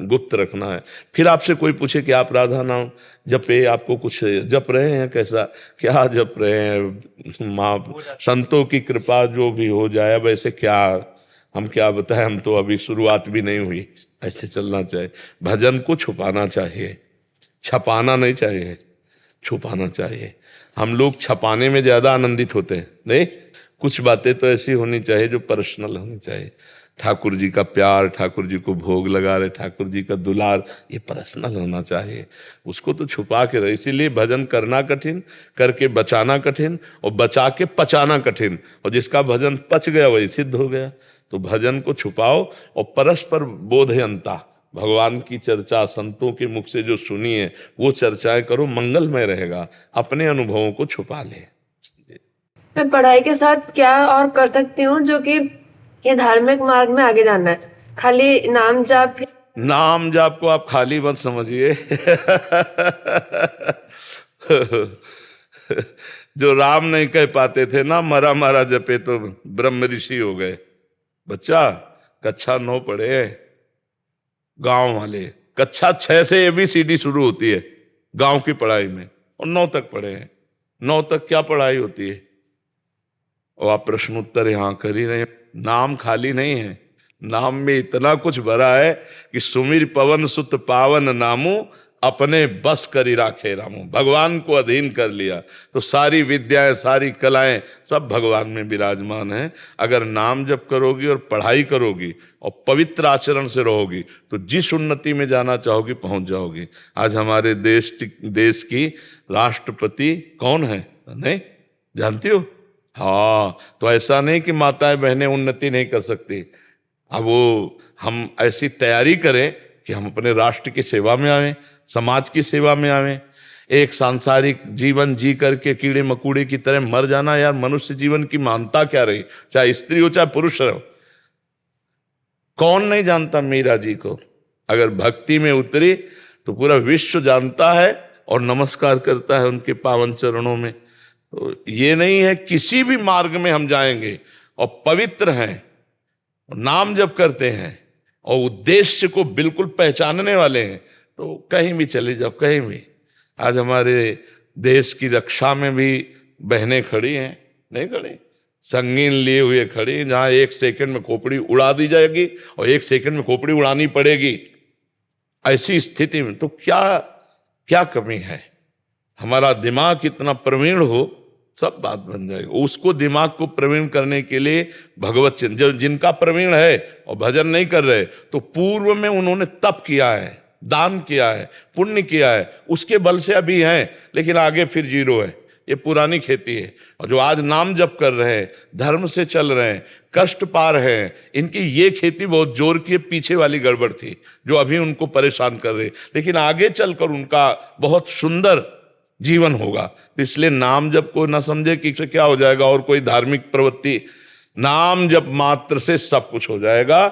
गुप्त रखना है। फिर आपसे कोई पूछे कि आप राधा नाम जपे, आपको कुछ जप रहे हैं, कैसा क्या जप रहे हैं, माँ संतों की कृपा जो भी हो जाए, अब ऐसे क्या हम क्या बताएं, हम तो अभी शुरुआत भी नहीं हुई। ऐसे चलना चाहिए। भजन को छुपाना चाहिए, छपाना नहीं चाहिए, छुपाना चाहिए। हम लोग छपाने में ज्यादा आनंदित होते हैं। नहीं, कुछ बातें तो ऐसी होनी चाहिए जो पर्सनल होनी चाहिए। ठाकुर जी का प्यार, ठाकुर जी को भोग लगा रहे, ठाकुर जी का दुलार, ये पर्सनल होना चाहिए। उसको तो छुपा के रहे। इसीलिए भजन करना कठिन, करके बचाना कठिन, और बचा के पचाना कठिन। और जिसका भजन पच गया वही सिद्ध हो गया। तो भजन को छुपाओ और परस्पर बोधयंता, भगवान की चर्चा संतों के मुख से जो सुनी है वो चर्चाएं करो, मंगलमय रहेगा। अपने अनुभवों को छुपा ले। मैं पढ़ाई के साथ क्या और कर सकती हूँ जो कि ये धार्मिक मार्ग में आगे जाना है? खाली नाम जाप? नाम जाप को आप खाली मत समझिए। जो राम नहीं कह पाते थे ना, मरा मरा जपे तो ब्रह्म ऋषि हो गए। बच्चा कक्षा 9 पढ़े, गांव वाले कक्षा 6 से ABCD शुरू होती है गांव की पढ़ाई में, और 9 तक पढ़े हैं। 9 तक क्या पढ़ाई होती है? और आप प्रश्न उत्तर यहां कर ही रहे। नाम खाली नहीं है, नाम में इतना कुछ भरा है कि सुमिर पवन सुत पावन नामू, अपने बस करी राखे रामू। भगवान को अधीन कर लिया तो सारी विद्याएं, सारी कलाएं सब भगवान में विराजमान हैं। अगर नाम जप करोगी और पढ़ाई करोगी और पवित्र आचरण से रहोगी तो जिस उन्नति में जाना चाहोगी पहुंच जाओगी। आज हमारे देश की राष्ट्रपति कौन है, नहीं जानती हो? हाँ, तो ऐसा नहीं कि माताएं बहनें उन्नति नहीं कर सकती। अब वो हम ऐसी तैयारी करें कि हम अपने राष्ट्र की सेवा में आवें, समाज की सेवा में आवें। एक सांसारिक जीवन जी करके कीड़े मकोड़े की तरह मर जाना, यार मनुष्य जीवन की महानता क्या रही, चाहे स्त्री हो चाहे पुरुष हो। कौन नहीं जानता मीरा जी को? अगर भक्ति में उतरी तो पूरा विश्व जानता है और नमस्कार करता है उनके पावन चरणों में। तो ये नहीं है, किसी भी मार्ग में हम जाएंगे और पवित्र हैं, नाम जप करते हैं और उद्देश्य को बिल्कुल पहचानने वाले हैं, तो कहीं भी चले जाओ, कहीं भी। आज हमारे देश की रक्षा में भी बहनें खड़ी हैं, नहीं खड़ी, संगीन लिए हुए खड़ी, जहां 1 सेकंड में खोपड़ी उड़ा दी जाएगी और 1 सेकंड में खोपड़ी उड़ानी पड़ेगी। ऐसी स्थिति में तो क्या क्या कमी है? हमारा दिमाग कितना प्रवीण हो, सब बात बन जाएगी। उसको दिमाग को प्रवीण करने के लिए भगवत चिंतन, जो जिनका प्रवीण है और भजन नहीं कर रहे, तो पूर्व में उन्होंने तप किया है, दान किया है, पुण्य किया है, उसके बल से अभी हैं, लेकिन आगे फिर जीरो है। ये पुरानी खेती है। और जो आज नाम जप कर रहे हैं, धर्म से चल रहे हैं, कष्ट पा रहे हैं, इनकी ये खेती बहुत जोर की पीछे वाली गड़बड़ थी जो अभी उनको परेशान कर रही, लेकिन आगे चलकर उनका बहुत सुंदर जीवन होगा। इसलिए नाम जप को ना समझे कि क्या हो जाएगा और कोई धार्मिक प्रवृत्ति, नाम जप मात्र से सब कुछ हो जाएगा।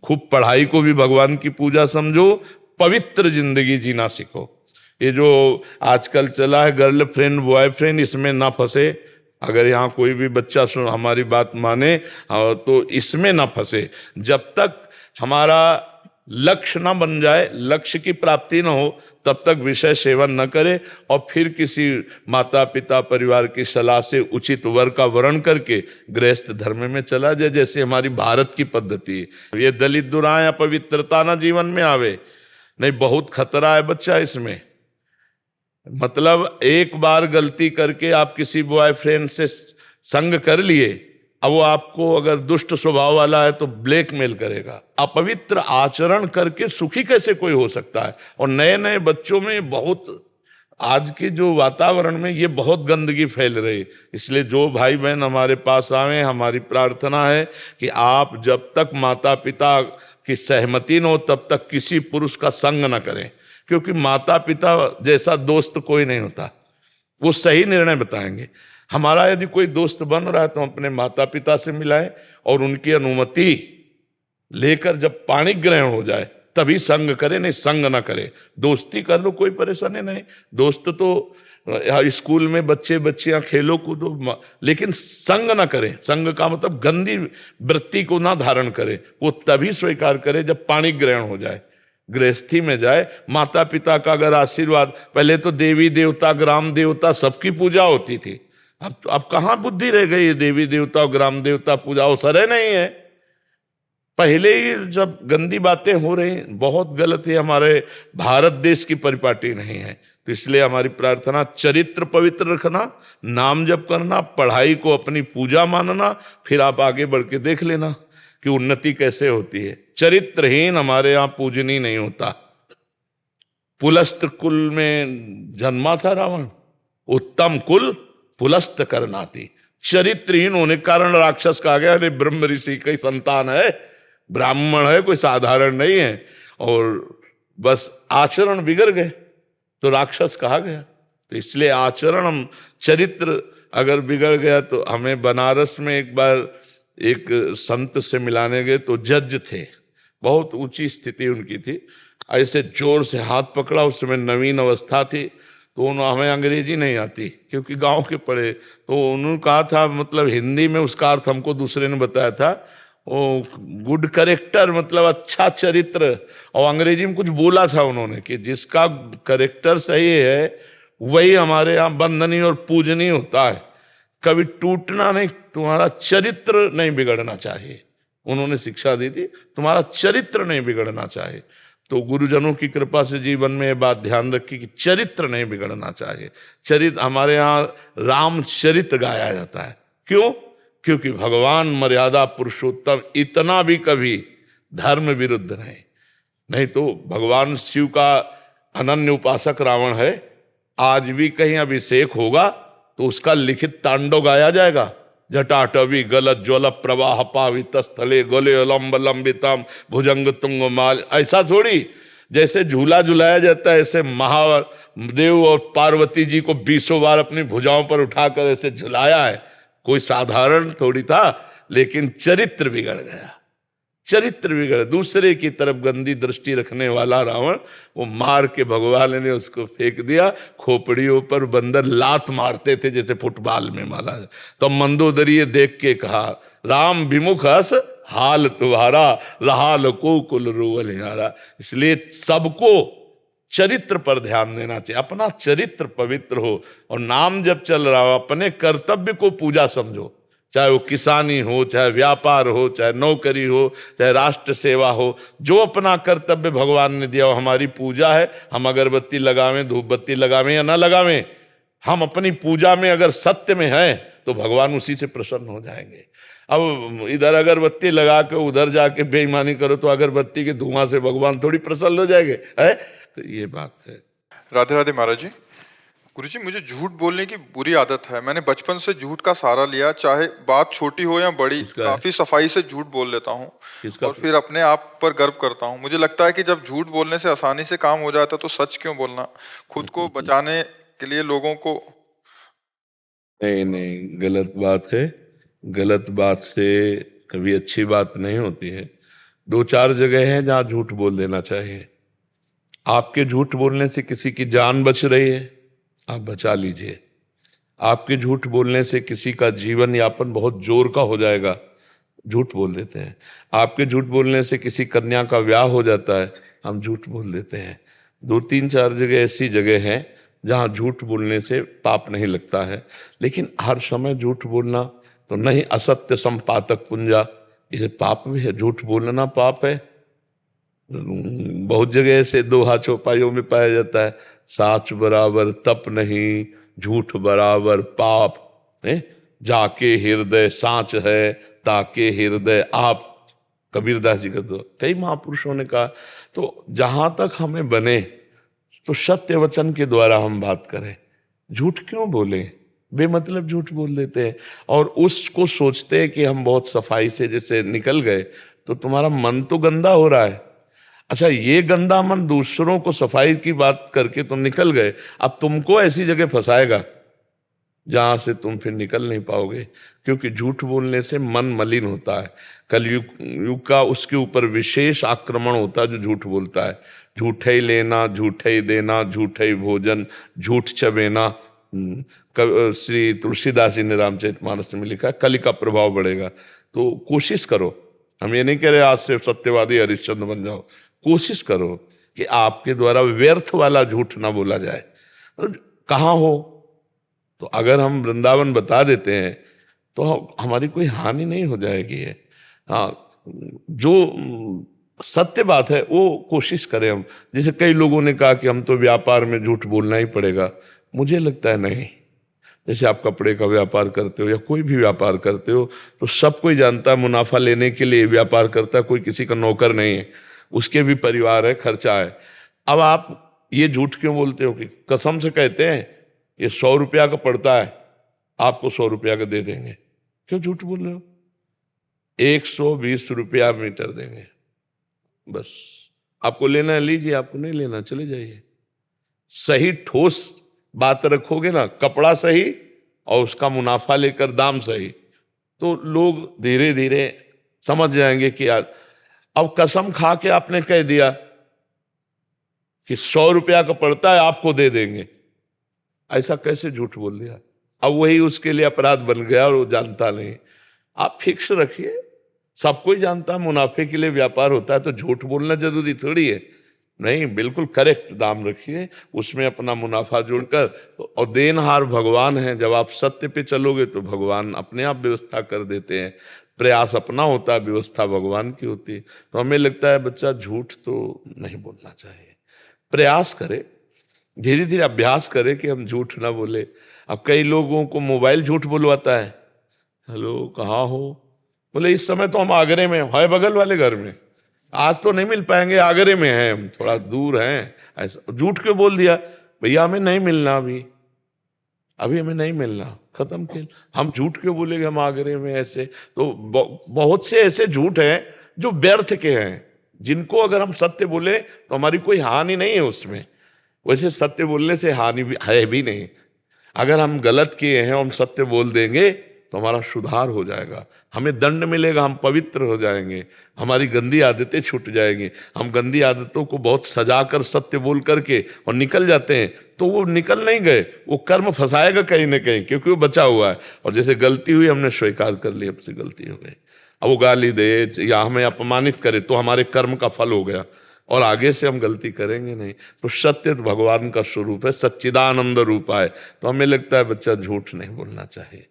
खूब पढ़ाई को भी भगवान की पूजा समझो, पवित्र जिंदगी जीना सीखो। ये जो आजकल चला है गर्लफ्रेंड बॉयफ्रेंड, इसमें ना फंसे। अगर यहाँ कोई भी बच्चा सुन हमारी बात माने तो इसमें ना फंसे। जब तक हमारा लक्ष्य ना बन जाए, लक्ष्य की प्राप्ति ना हो, तब तक विषय सेवन न करे और फिर किसी माता पिता परिवार की सलाह से उचित वर का वर्ण करके गृहस्थ धर्म में चला जाए, जैसे हमारी भारत की पद्धति है। ये दलित दुराएं अपवित्रता ना जीवन में आवे, नहीं बहुत खतरा है बच्चा इसमें। मतलब एक बार गलती करके आप किसी बॉयफ्रेंड से संग कर लिए, अब वो आपको अगर दुष्ट स्वभाव वाला है तो ब्लैकमेल करेगा। अपवित्र आचरण करके सुखी कैसे कोई हो सकता है? और नए नए बच्चों में बहुत, आज के जो वातावरण में ये बहुत गंदगी फैल रही। इसलिए जो भाई बहन हमारे पास आए, हमारी प्रार्थना है कि आप जब तक माता पिता की सहमति न हो तब तक किसी पुरुष का संग न करें, क्योंकि माता पिता जैसा दोस्त कोई नहीं होता, वो सही निर्णय बताएंगे। हमारा यदि कोई दोस्त बन रहा है तो हम अपने माता पिता से मिलाएं और उनकी अनुमति लेकर जब पाणी ग्रहण हो जाए तभी संग करें, नहीं संग ना करें। दोस्ती कर लो, कोई परेशानी नहीं। दोस्त तो स्कूल में बच्चे बच्चियां खेलो कूदो, लेकिन संग ना करें। संग का मतलब गंदी वृत्ति को ना धारण करें। वो तभी स्वीकार करें जब पाणी ग्रहण हो जाए, गृहस्थी में जाए। माता पिता का अगर आशीर्वाद, पहले तो देवी देवता ग्राम देवता सबकी पूजा होती थी, अब कहाँ बुद्धि रह गई है? देवी देवता और ग्राम देवता पूजा अवसर नहीं है। पहले ही जब गंदी बातें हो रही, बहुत गलत है। हमारे भारत देश की परिपाटी नहीं है। तो इसलिए हमारी प्रार्थना, चरित्र पवित्र रखना, नाम जप करना, पढ़ाई को अपनी पूजा मानना, फिर आप आगे बढ़ के देख लेना कि उन्नति कैसे होती है। चरित्रहीन हमारे यहाँ पूजनीय नहीं होता। पुलस्त कुल में जन्मा था रावण, उत्तम कुल पुलस्त करनाती। चरित्रहीन होने के कारण राक्षस कहा गया। अरे ब्रह्म ऋषि की संतान है, ब्राह्मण है, कोई साधारण नहीं है, और बस आचरण बिगड़ गए तो राक्षस कहा गया। तो इसलिए आचरण, हम चरित्र अगर बिगड़ गया तो हमें बनारस में एक बार एक संत से मिलाने गए तो जज थे, बहुत ऊंची स्थिति उनकी थी। ऐसे जोर से हाथ पकड़ा, उस समय नवीन अवस्था थी, तो हमें अंग्रेजी नहीं आती क्योंकि गांव के पढ़े, तो उन्होंने कहा था, मतलब हिंदी में उसका अर्थ हमको दूसरे ने बताया था, वो गुड करेक्टर मतलब अच्छा चरित्र, और अंग्रेजी में कुछ बोला था उन्होंने कि जिसका करेक्टर सही है वही हमारे यहाँ बंधनीय और पूजनीय होता है, कभी टूटना नहीं, तुम्हारा चरित्र नहीं बिगड़ना चाहिए। उन्होंने शिक्षा दी थी, तुम्हारा चरित्र नहीं बिगड़ना चाहिए। तो गुरुजनों की कृपा से जीवन में ये बात ध्यान रखी कि चरित्र नहीं बिगड़ना चाहिए। चरित्र, हमारे यहाँ रामचरित गाया जाता है। क्यों? क्योंकि भगवान मर्यादा पुरुषोत्तम, इतना भी कभी धर्म विरुद्ध नहीं तो भगवान शिव का अनन्य उपासक रावण है। आज भी कहीं अभिषेक होगा तो उसका लिखित तांडव गाया जाएगा। जटाटवी गलत ज्वल प्रवाह पावित स्थले गोले लंब लंबितम भुजंग तुंग माल। ऐसा थोड़ी जैसे झूला झुलाया जाता है, ऐसे महादेव और पार्वती जी को 20 बार अपनी भुजाओं पर उठाकर ऐसे झुलाया है। कोई साधारण थोड़ी था, लेकिन चरित्र बिगड़ गया। चरित्र बिगड़, दूसरे की तरफ गंदी दृष्टि रखने वाला रावण, वो मार के भगवान ने उसको फेंक दिया। खोपड़ियों पर बंदर लात मारते थे जैसे फुटबॉल में मारा। तो मंदोदरी देख के कहा, राम विमुख हस हाल तुम्हारा, रहा लो कुल रोवल हारा। इसलिए सबको चरित्र पर ध्यान देना चाहिए। अपना चरित्र पवित्र हो, और नाम जब चल रहा हो अपने कर्तव्य को पूजा समझो, चाहे वो किसानी हो, चाहे व्यापार हो, चाहे नौकरी हो, चाहे राष्ट्र सेवा हो। जो अपना कर्तव्य भगवान ने दिया वो हमारी पूजा है। हम अगरबत्ती लगावें, धूप बत्ती लगावें या ना लगावें, हम अपनी पूजा में अगर सत्य में हैं तो भगवान उसी से प्रसन्न हो जाएंगे। अब इधर अगरबत्ती लगा के उधर जाके बेईमानी करो तो अगरबत्ती के धुआं से भगवान थोड़ी प्रसन्न हो जाएंगे, है? तो ये बात है। राधे राधे महाराज जी। गुरुजी, मुझे झूठ बोलने की बुरी आदत है। मैंने बचपन से झूठ का सहारा लिया, चाहे बात छोटी हो या बड़ी, काफी सफाई से झूठ बोल लेता हूँ और फिर अपने आप पर गर्व करता हूँ। मुझे लगता है कि जब झूठ बोलने से आसानी से काम हो जाता तो सच क्यों बोलना? खुद को बचाने के लिए लोगों को। नहीं, गलत बात है। गलत बात से कभी अच्छी बात नहीं होती है। 2-4 जगह हैं जहाँ झूठ बोल देना चाहिए। आपके झूठ बोलने से किसी की जान बच रही है, आप बचा लीजिए। आपके झूठ बोलने से किसी का जीवन यापन बहुत जोर का हो जाएगा, झूठ बोल देते हैं। आपके झूठ बोलने से किसी कन्या का ब्याह हो जाता है, हम झूठ बोल देते हैं। 2-3-4 जगह ऐसी जगह हैं जहां झूठ बोलने से पाप नहीं लगता है। लेकिन हर समय झूठ बोलना तो नहीं, असत्य संपातक पुंजा, ये पाप भी है, झूठ बोलना पाप है। बहुत जगह ऐसे दोहा चौपाइयों में पाया जाता है, साच बराबर तप नहीं, झूठ बराबर पाप है, जाके हृदय साच है, ताके हृदय आप, कबीरदास जी का। तो कई महापुरुषों ने कहा, तो जहां तक हमें बने तो सत्य वचन के द्वारा हम बात करें। झूठ क्यों बोले, बेमतलब झूठ बोल देते हैं और उसको सोचते हैं कि हम बहुत सफाई से जैसे निकल गए, तो तुम्हारा मन तो गंदा हो रहा है। अच्छा, ये गंदा मन दूसरों को सफाई की बात करके तुम निकल गए, अब तुमको ऐसी जगह फंसाएगा जहां से तुम फिर निकल नहीं पाओगे, क्योंकि झूठ बोलने से मन मलिन होता है। कलयुग का उसके ऊपर विशेष आक्रमण होता है जो झूठ बोलता है। झूठे ही लेना, झूठे ही देना, झूठे ही भोजन, झूठ चबेना। श्री तुलसीदास जी ने रामचरितमानस में लिखा है, कलि का प्रभाव बढ़ेगा। तो कोशिश करो, हम ये नहीं कह रहे आज से सत्यवादी हरिश्चंद्र बन जाओ, कोशिश करो कि आपके द्वारा व्यर्थ वाला झूठ ना बोला जाए। कहाँ हो, तो अगर हम वृंदावन बता देते हैं तो हमारी कोई हानि नहीं हो जाएगी है। हाँ, जो सत्य बात है वो कोशिश करें हम। जैसे कई लोगों ने कहा कि हम तो व्यापार में झूठ बोलना ही पड़ेगा, मुझे लगता है नहीं। जैसे आप कपड़े का व्यापार करते हो या कोई भी व्यापार करते हो, तो सब कोई जानता है मुनाफा लेने के लिए व्यापार करता है, कोई किसी का नौकर नहीं है, उसके भी परिवार है, खर्चा है। अब आप ये झूठ क्यों बोलते हो कि कसम से कहते हैं ये 100 रुपया का पड़ता है, आपको 100 रुपया का दे देंगे, क्यों झूठ बोल रहे हो? 120 रुपया मीटर देंगे, बस। आपको लेना है लीजिए, आपको नहीं लेना चले जाइए। सही ठोस बात रखोगे ना, कपड़ा सही और उसका मुनाफा लेकर दाम सही, तो लोग धीरे धीरे समझ जाएंगे कि यार, अब कसम खा के आपने कह दिया कि 100 रुपया का पड़ता है, आपको दे देंगे, ऐसा कैसे झूठ बोल दिया? अब वही उसके लिए अपराध बन गया और वो जानता नहीं। आप फिक्स रखिए, सब कोई जानता है मुनाफे के लिए व्यापार होता है, तो झूठ बोलना जरूरी थोड़ी है। नहीं, बिल्कुल करेक्ट दाम रखिए, उसमें अपना मुनाफा जोड़कर। और देनहार भगवान है, जब आप सत्य पे चलोगे तो भगवान अपने आप व्यवस्था कर देते हैं। प्रयास अपना होता है, व्यवस्था भगवान की होती है। तो हमें लगता है बच्चा झूठ तो नहीं बोलना चाहिए, प्रयास करे, धीरे धीरे अभ्यास करे कि हम झूठ ना बोले। अब कई लोगों को मोबाइल झूठ बुलवाता है, हेलो कहाँ हो, बोले इस समय तो हम आगरे में है, बगल वाले घर में, आज तो नहीं मिल पाएंगे, आगरे में हैं हम, थोड़ा दूर हैं। ऐसा झूठ क्यों बोल दिया? भैया हमें नहीं मिलना, अभी हमें नहीं मिलना, खत्म खेल। हम झूठ क्यों बोलेंगे हम आगरे में? ऐसे तो बहुत से ऐसे झूठ हैं जो व्यर्थ के हैं, जिनको अगर हम सत्य बोले तो हमारी कोई हानि नहीं है उसमें। वैसे सत्य बोलने से हानि भी है भी नहीं। अगर हम गलत किए हैं, हम सत्य बोल देंगे तो हमारा सुधार हो जाएगा, हमें दंड मिलेगा, हम पवित्र हो जाएंगे, हमारी गंदी आदतें छूट जाएंगी। हम गंदी आदतों को बहुत सजा कर सत्य बोल करके और निकल जाते हैं, तो वो निकल नहीं गए, वो कर्म फंसाएगा कहीं ना कहीं, क्योंकि वो बचा हुआ है। और जैसे गलती हुई, हमने स्वीकार कर ली, हमसे गलती हो गई, अब वो गाली दे या हमें अपमानित करे तो हमारे कर्म का फल हो गया, और आगे से हम गलती करेंगे नहीं। तो सत्य तो भगवान का स्वरूप है, सच्चिदानंद रूप है। तो हमें लगता है बच्चा झूठ नहीं बोलना चाहिए।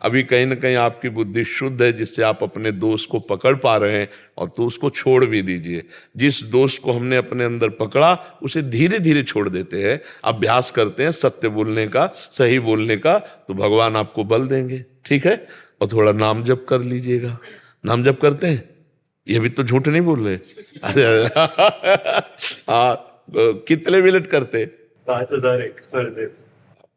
अभी कहीं ना कहीं आपकी बुद्धि शुद्ध है, जिससे आप अपने दोष को पकड़ पा रहे हैं, और तो उसको छोड़ भी दीजिए। जिस दोष को हमने अपने अंदर पकड़ा, उसे धीरे धीरे छोड़ देते हैं, अभ्यास करते हैं सत्य बोलने का, सही बोलने का, तो भगवान आपको बल देंगे। ठीक है, और थोड़ा नाम जप कर लीजिएगा। नाम जप करते हैं, ये भी तो झूठ नहीं बोल रहे। हाँ, कितने मिनट करते? 5001 कर दे।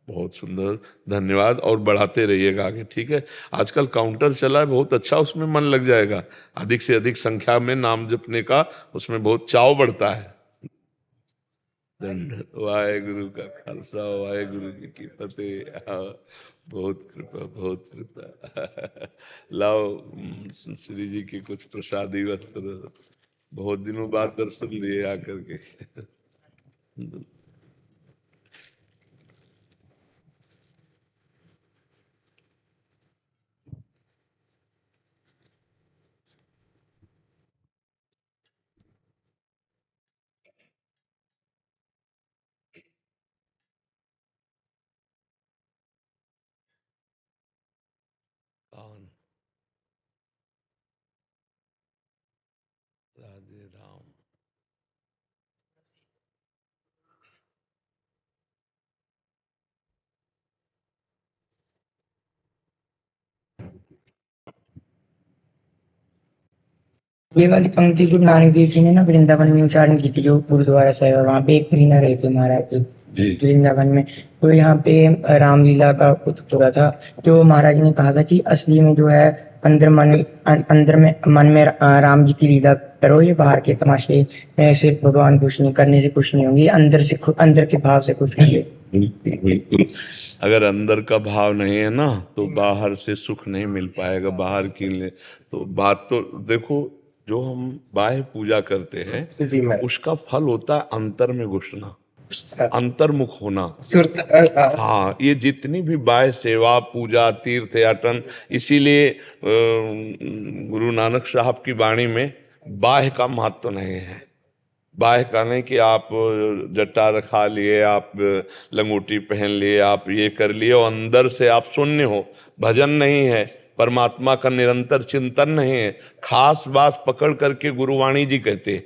बहुत सुंदर, धन्यवाद, और बढ़ाते रहिएगा आगे। ठीक है, आजकल काउंटर चला है बहुत अच्छा, उसमें मन लग जाएगा। अधिक से अधिक संख्या में नाम जपने का उसमें बहुत चाव बढ़ता है। दंड वाहेगुरु का खालसा, वाहेगुरु जी की फतेह। बहुत कृपा, बहुत कृपा। लाओ श्री जी की कुछ प्रसादी वस्त्र, बहुत दिनों बाद दर्शन दिए आकर के। कौन? राधे राम। ये वाली पंक्ति गुरु नानक देव जी ने ना वृंदावन में उच्चारण की थी, जो गुरुद्वारा साहिब है, वहाँ पे एक महीना रहे थे महाराज जी वृंदावन में। तो यहाँ पे रामलीला का कुछ पूरा था, तो महाराज ने कहा था कि असली में जो है अंदर मन में राम जी की लीला करो, ये बाहर के तमाशे से भगवान खुश नहीं, करने से खुश नहीं होंगे, अंदर के भाव से खुश होंगे। बिल्कुल। अगर अंदर का भाव नहीं है ना तो बाहर से सुख नहीं मिल पाएगा। बाहर की तो बात तो देखो, जो हम बाह्य पूजा करते हैं उसका फल होता है अंतर में घुसना, अंतर्मुख होना। हाँ, ये जितनी भी बाह्य सेवा, पूजा, तीर्थ याटन, इसीलिए गुरु नानक साहब की वाणी में बाह्य का महत्व नहीं है। बाह्य का नहीं कि आप जट्टा रखा लिए, आप लंगोटी पहन लिए, आप ये कर लिए और अंदर से आप शून्य हो, भजन नहीं है, परमात्मा का निरंतर चिंतन नहीं है। खास बात पकड़ करके गुरुवाणी जी कहते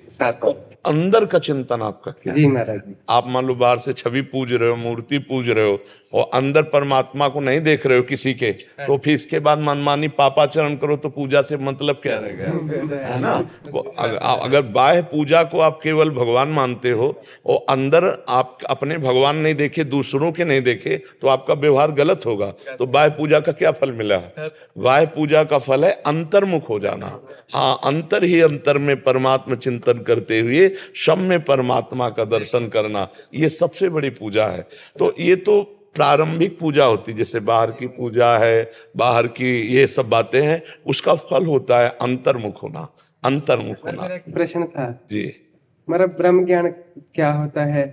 अंदर का चिंतन आपका क्या जी महाराज। आप मान लो बाहर से छवि पूज रहे हो, मूर्ति पूज रहे हो और अंदर परमात्मा को नहीं देख रहे हो किसी के, तो फिर इसके बाद मनमानी पापाचरण करो तो पूजा से मतलब क्या रह गया, है ना। अगर बाह्य पूजा को आप केवल भगवान मानते हो और अंदर आप अपने भगवान नहीं देखे, दूसरों के नहीं देखे, तो आपका व्यवहार गलत होगा। तो बाह्य पूजा का क्या फल मिला? बाह्य पूजा का फल है अंतर्मुख हो जाना। हाँ, अंतर ही अंतर में परमात्मा चिंतन करते हुए सब में परमात्मा का दर्शन करना, ये सबसे बड़ी पूजा है। तो ये तो प्रारंभिक पूजा होती, जैसे बाहर की पूजा है, बाहर की ये सब बातें हैं, उसका फल होता है अंतर्मुख होना, अंतर्मुख होना। मेरा एक प्रश्न था जी, मेरा ब्रह्म ज्ञान क्या होता है,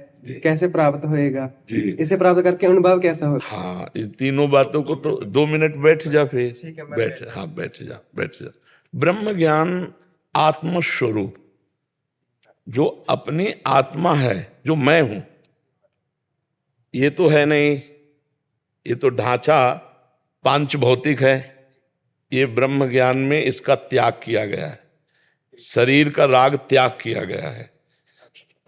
कैसे प्राप्त होएगा, इसे प्राप्त करके अनुभव कैसा होता है? हाँ, इस तीनों बातों को तो 2 मिनट बैठ जा, फिर बैठ, हाँ बैठ जा। ब्रह्म ज्ञान आत्मस्वरूप, जो अपनी आत्मा है, जो मैं हूं, ये तो है नहीं, ये तो ढांचा पांच भौतिक है। ये ब्रह्म ज्ञान में इसका त्याग किया गया है, शरीर का राग त्याग किया गया है,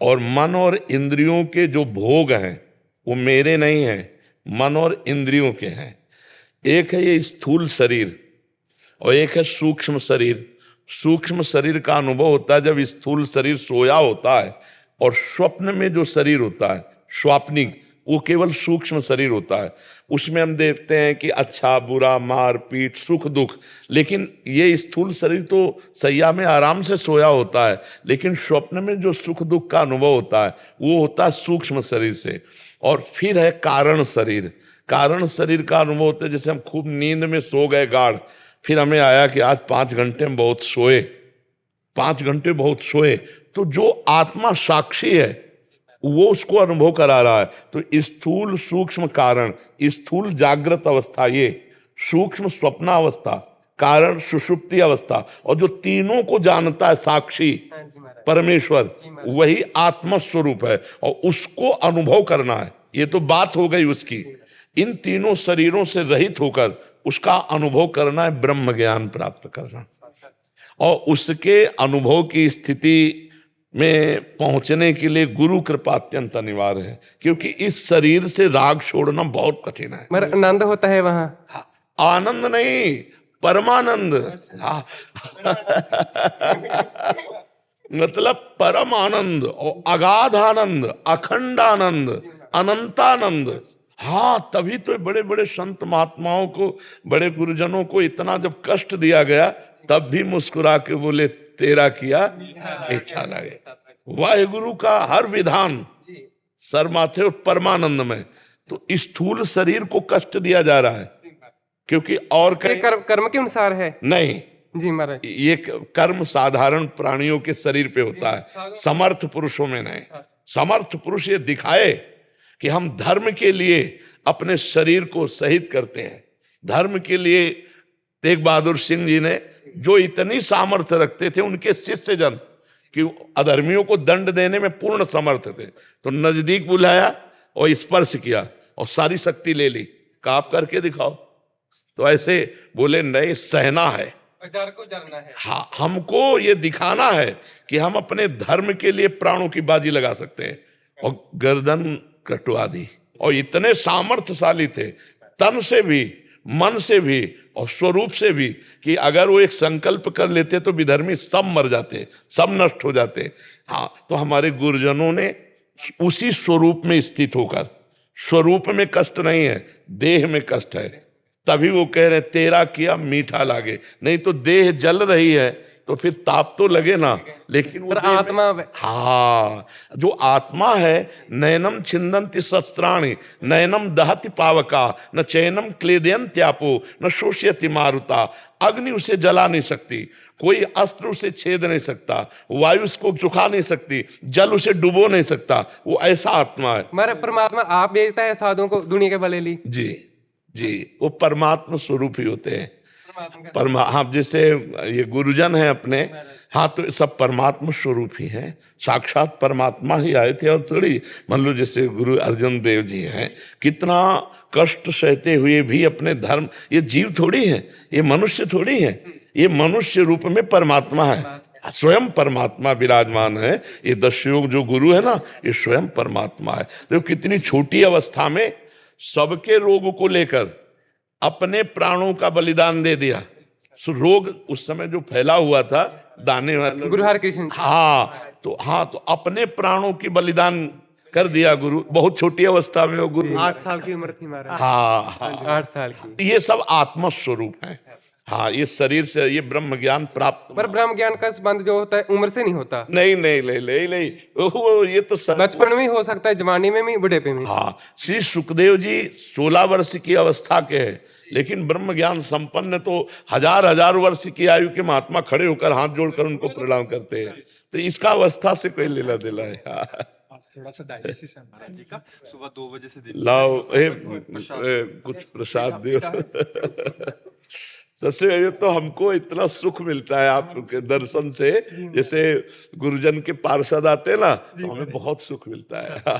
और मन और इंद्रियों के जो भोग हैं वो मेरे नहीं हैं, मन और इंद्रियों के हैं। एक है ये स्थूल शरीर और एक है सूक्ष्म शरीर। सूक्ष्म शरीर का अनुभव होता है जब स्थूल शरीर सोया होता है, और स्वप्न में जो शरीर होता है स्वाप्निक, वो केवल सूक्ष्म शरीर होता है। उसमें हम देखते हैं कि अच्छा बुरा, मार पीट, सुख दुख, लेकिन ये स्थूल शरीर तो सैया में आराम से सोया होता है, लेकिन स्वप्न में जो सुख दुख का अनुभव होता है वो होता है सूक्ष्म शरीर से। और फिर है कारण शरीर। कारण शरीर का अनुभव होता है जैसे हम खूब नींद में सो गए गाढ़, फिर हमें आया कि आज 5 घंटे में बहुत सोए, 5 घंटे बहुत सोए, तो जो आत्मा साक्षी है वो उसको अनुभव करा रहा है। तो स्थूल सूक्ष्म कारण, स्थूल जागृत अवस्था ये, सूक्ष्म स्वप्नावस्था, कारण सुषुप्ति अवस्था, और जो तीनों को जानता है साक्षी परमेश्वर, वही आत्मा स्वरूप है, और उसको अनुभव करना है। ये तो बात हो गई उसकी। इन तीनों शरीरों से रहित होकर उसका अनुभव करना है, ब्रह्म ज्ञान प्राप्त करना। और उसके अनुभव की स्थिति में पहुंचने के लिए गुरु कृपा अत्यंत अनिवार्य है, क्योंकि इस शरीर से राग छोड़ना बहुत कठिन है। मगर आनंद होता है वहां? आनंद नहीं, परमानंद। हाँ। मतलब परम आनंद और अगाध आनंद, अखंड आनंद, अनंतानंद। हाँ, तभी तो बड़े बड़े संत महात्माओं को, बड़े गुरुजनों को इतना जब कष्ट दिया गया, तब भी मुस्कुरा के बोले तेरा किया इच्छा लगे। वाहिगुरु का हर विधान सर माथे और परमानंद में। तो स्थूल शरीर को कष्ट दिया जा रहा है, क्योंकि और कर्म के अनुसार है नहीं जी महाराज। ये कर्म साधारण प्राणियों के शरीर पे होता है, समर्थ पुरुषों में नहीं। समर्थ पुरुष ये दिखाए कि हम धर्म के लिए अपने शरीर को शहीद करते हैं। धर्म के लिए तेग बहादुर सिंह जी ने जो इतनी सामर्थ्य रखते थे, उनके शिष्य जन कि अधर्मियों को दंड देने में पूर्ण समर्थ थे, तो नजदीक बुलाया और स्पर्श किया और सारी शक्ति ले ली, कहा आप करके दिखाओ। तो ऐसे बोले नहीं, सहना है, जार को जरना है। हाँ, हमको ये दिखाना है कि हम अपने धर्म के लिए प्राणों की बाजी लगा सकते हैं। और गर्दन कटवा दी, और इतने सामर्थ्यशाली थे, तन से भी, मन से भी और स्वरूप से भी, कि अगर वो एक संकल्प कर लेते तो विधर्मी सब मर जाते, सब नष्ट हो जाते। हाँ, तो हमारे गुरुजनों ने उसी स्वरूप में स्थित होकर, स्वरूप में कष्ट नहीं है, देह में कष्ट है, तभी वो कह रहे तेरा किया मीठा लागे। नहीं तो देह जल रही है तो फिर ताप तो लगे ना, लेकिन वो आत्मा, हाँ, जो आत्मा है, नयनम छिंदन्ति शस्त्राणि नयनम दहति पावका न चैनम क्लेदयन्त्यापो न शोष्यति मारुता। अग्नि उसे जला नहीं सकती, कोई अस्त्र उसे छेद नहीं सकता, वायु उसको सुखा नहीं सकती, जल उसे डुबो नहीं सकता, वो ऐसा आत्मा है। हमारा परमात्मा आप भेजता है साधुओं को दुनिया के भले ली। जी जी, वो परमात्मा स्वरूप ही होते हैं। हाँ, जैसे ये गुरुजन है अपने, हाँ, तो सब परमात्मा स्वरूप ही हैं, साक्षात परमात्मा ही आए थे। और थोड़ी मान लो जैसे गुरु अर्जन देव जी हैं, कितना कष्ट सहते हुए भी अपने धर्म, ये जीव थोड़ी है, ये मनुष्य थोड़ी है, ये मनुष्य रूप में परमात्मा है, स्वयं परमात्मा विराजमान है। ये 10 योग जो गुरु है ना, ये स्वयं परमात्मा है। तो कितनी छोटी अवस्था में सबके रोग को लेकर अपने प्राणों का बलिदान दे दिया। रोग उस समय जो फैला हुआ था, दाने वाला गुरु हरकृष्ण, हाँ, तो अपने प्राणों की बलिदान कर दिया गुरु, बहुत छोटी अवस्था में वो गुरु, 8 साल की उम्र थी महाराज। हाँ, 8 साल की। ये सब आत्म स्वरूप है। हाँ, ये शरीर से ये ब्रह्म ज्ञान प्राप्त, पर ब्रह्म ज्ञान का संबंध जो होता है उम्र से नहीं होता। नहीं नहीं नहीं नहीं नहीं, वो ये तो बचपन में हो सकता है, जवानी में भी, बुढ़ेपे में। हाँ, श्री सुखदेव जी 16 वर्ष की अवस्था के हैं, लेकिन ब्रह्म ज्ञान संपन्न तो हजार वर्ष की आयु के महात्मा खड़े होकर हाथ जोड़कर उनको प्रणाम करते हैं। तो इसका अवस्था से कोई लेना देना है। थोड़ा सा डायलिसिस है महाराज जी का, सुबह 2 बजे से लाओ कुछ प्रसाद दो। सबसे पहले तो हमको इतना सुख मिलता है आपके दर्शन से, जैसे गुरुजन के पार्षद आते हैं ना, तो हमें बहुत सुख मिलता है।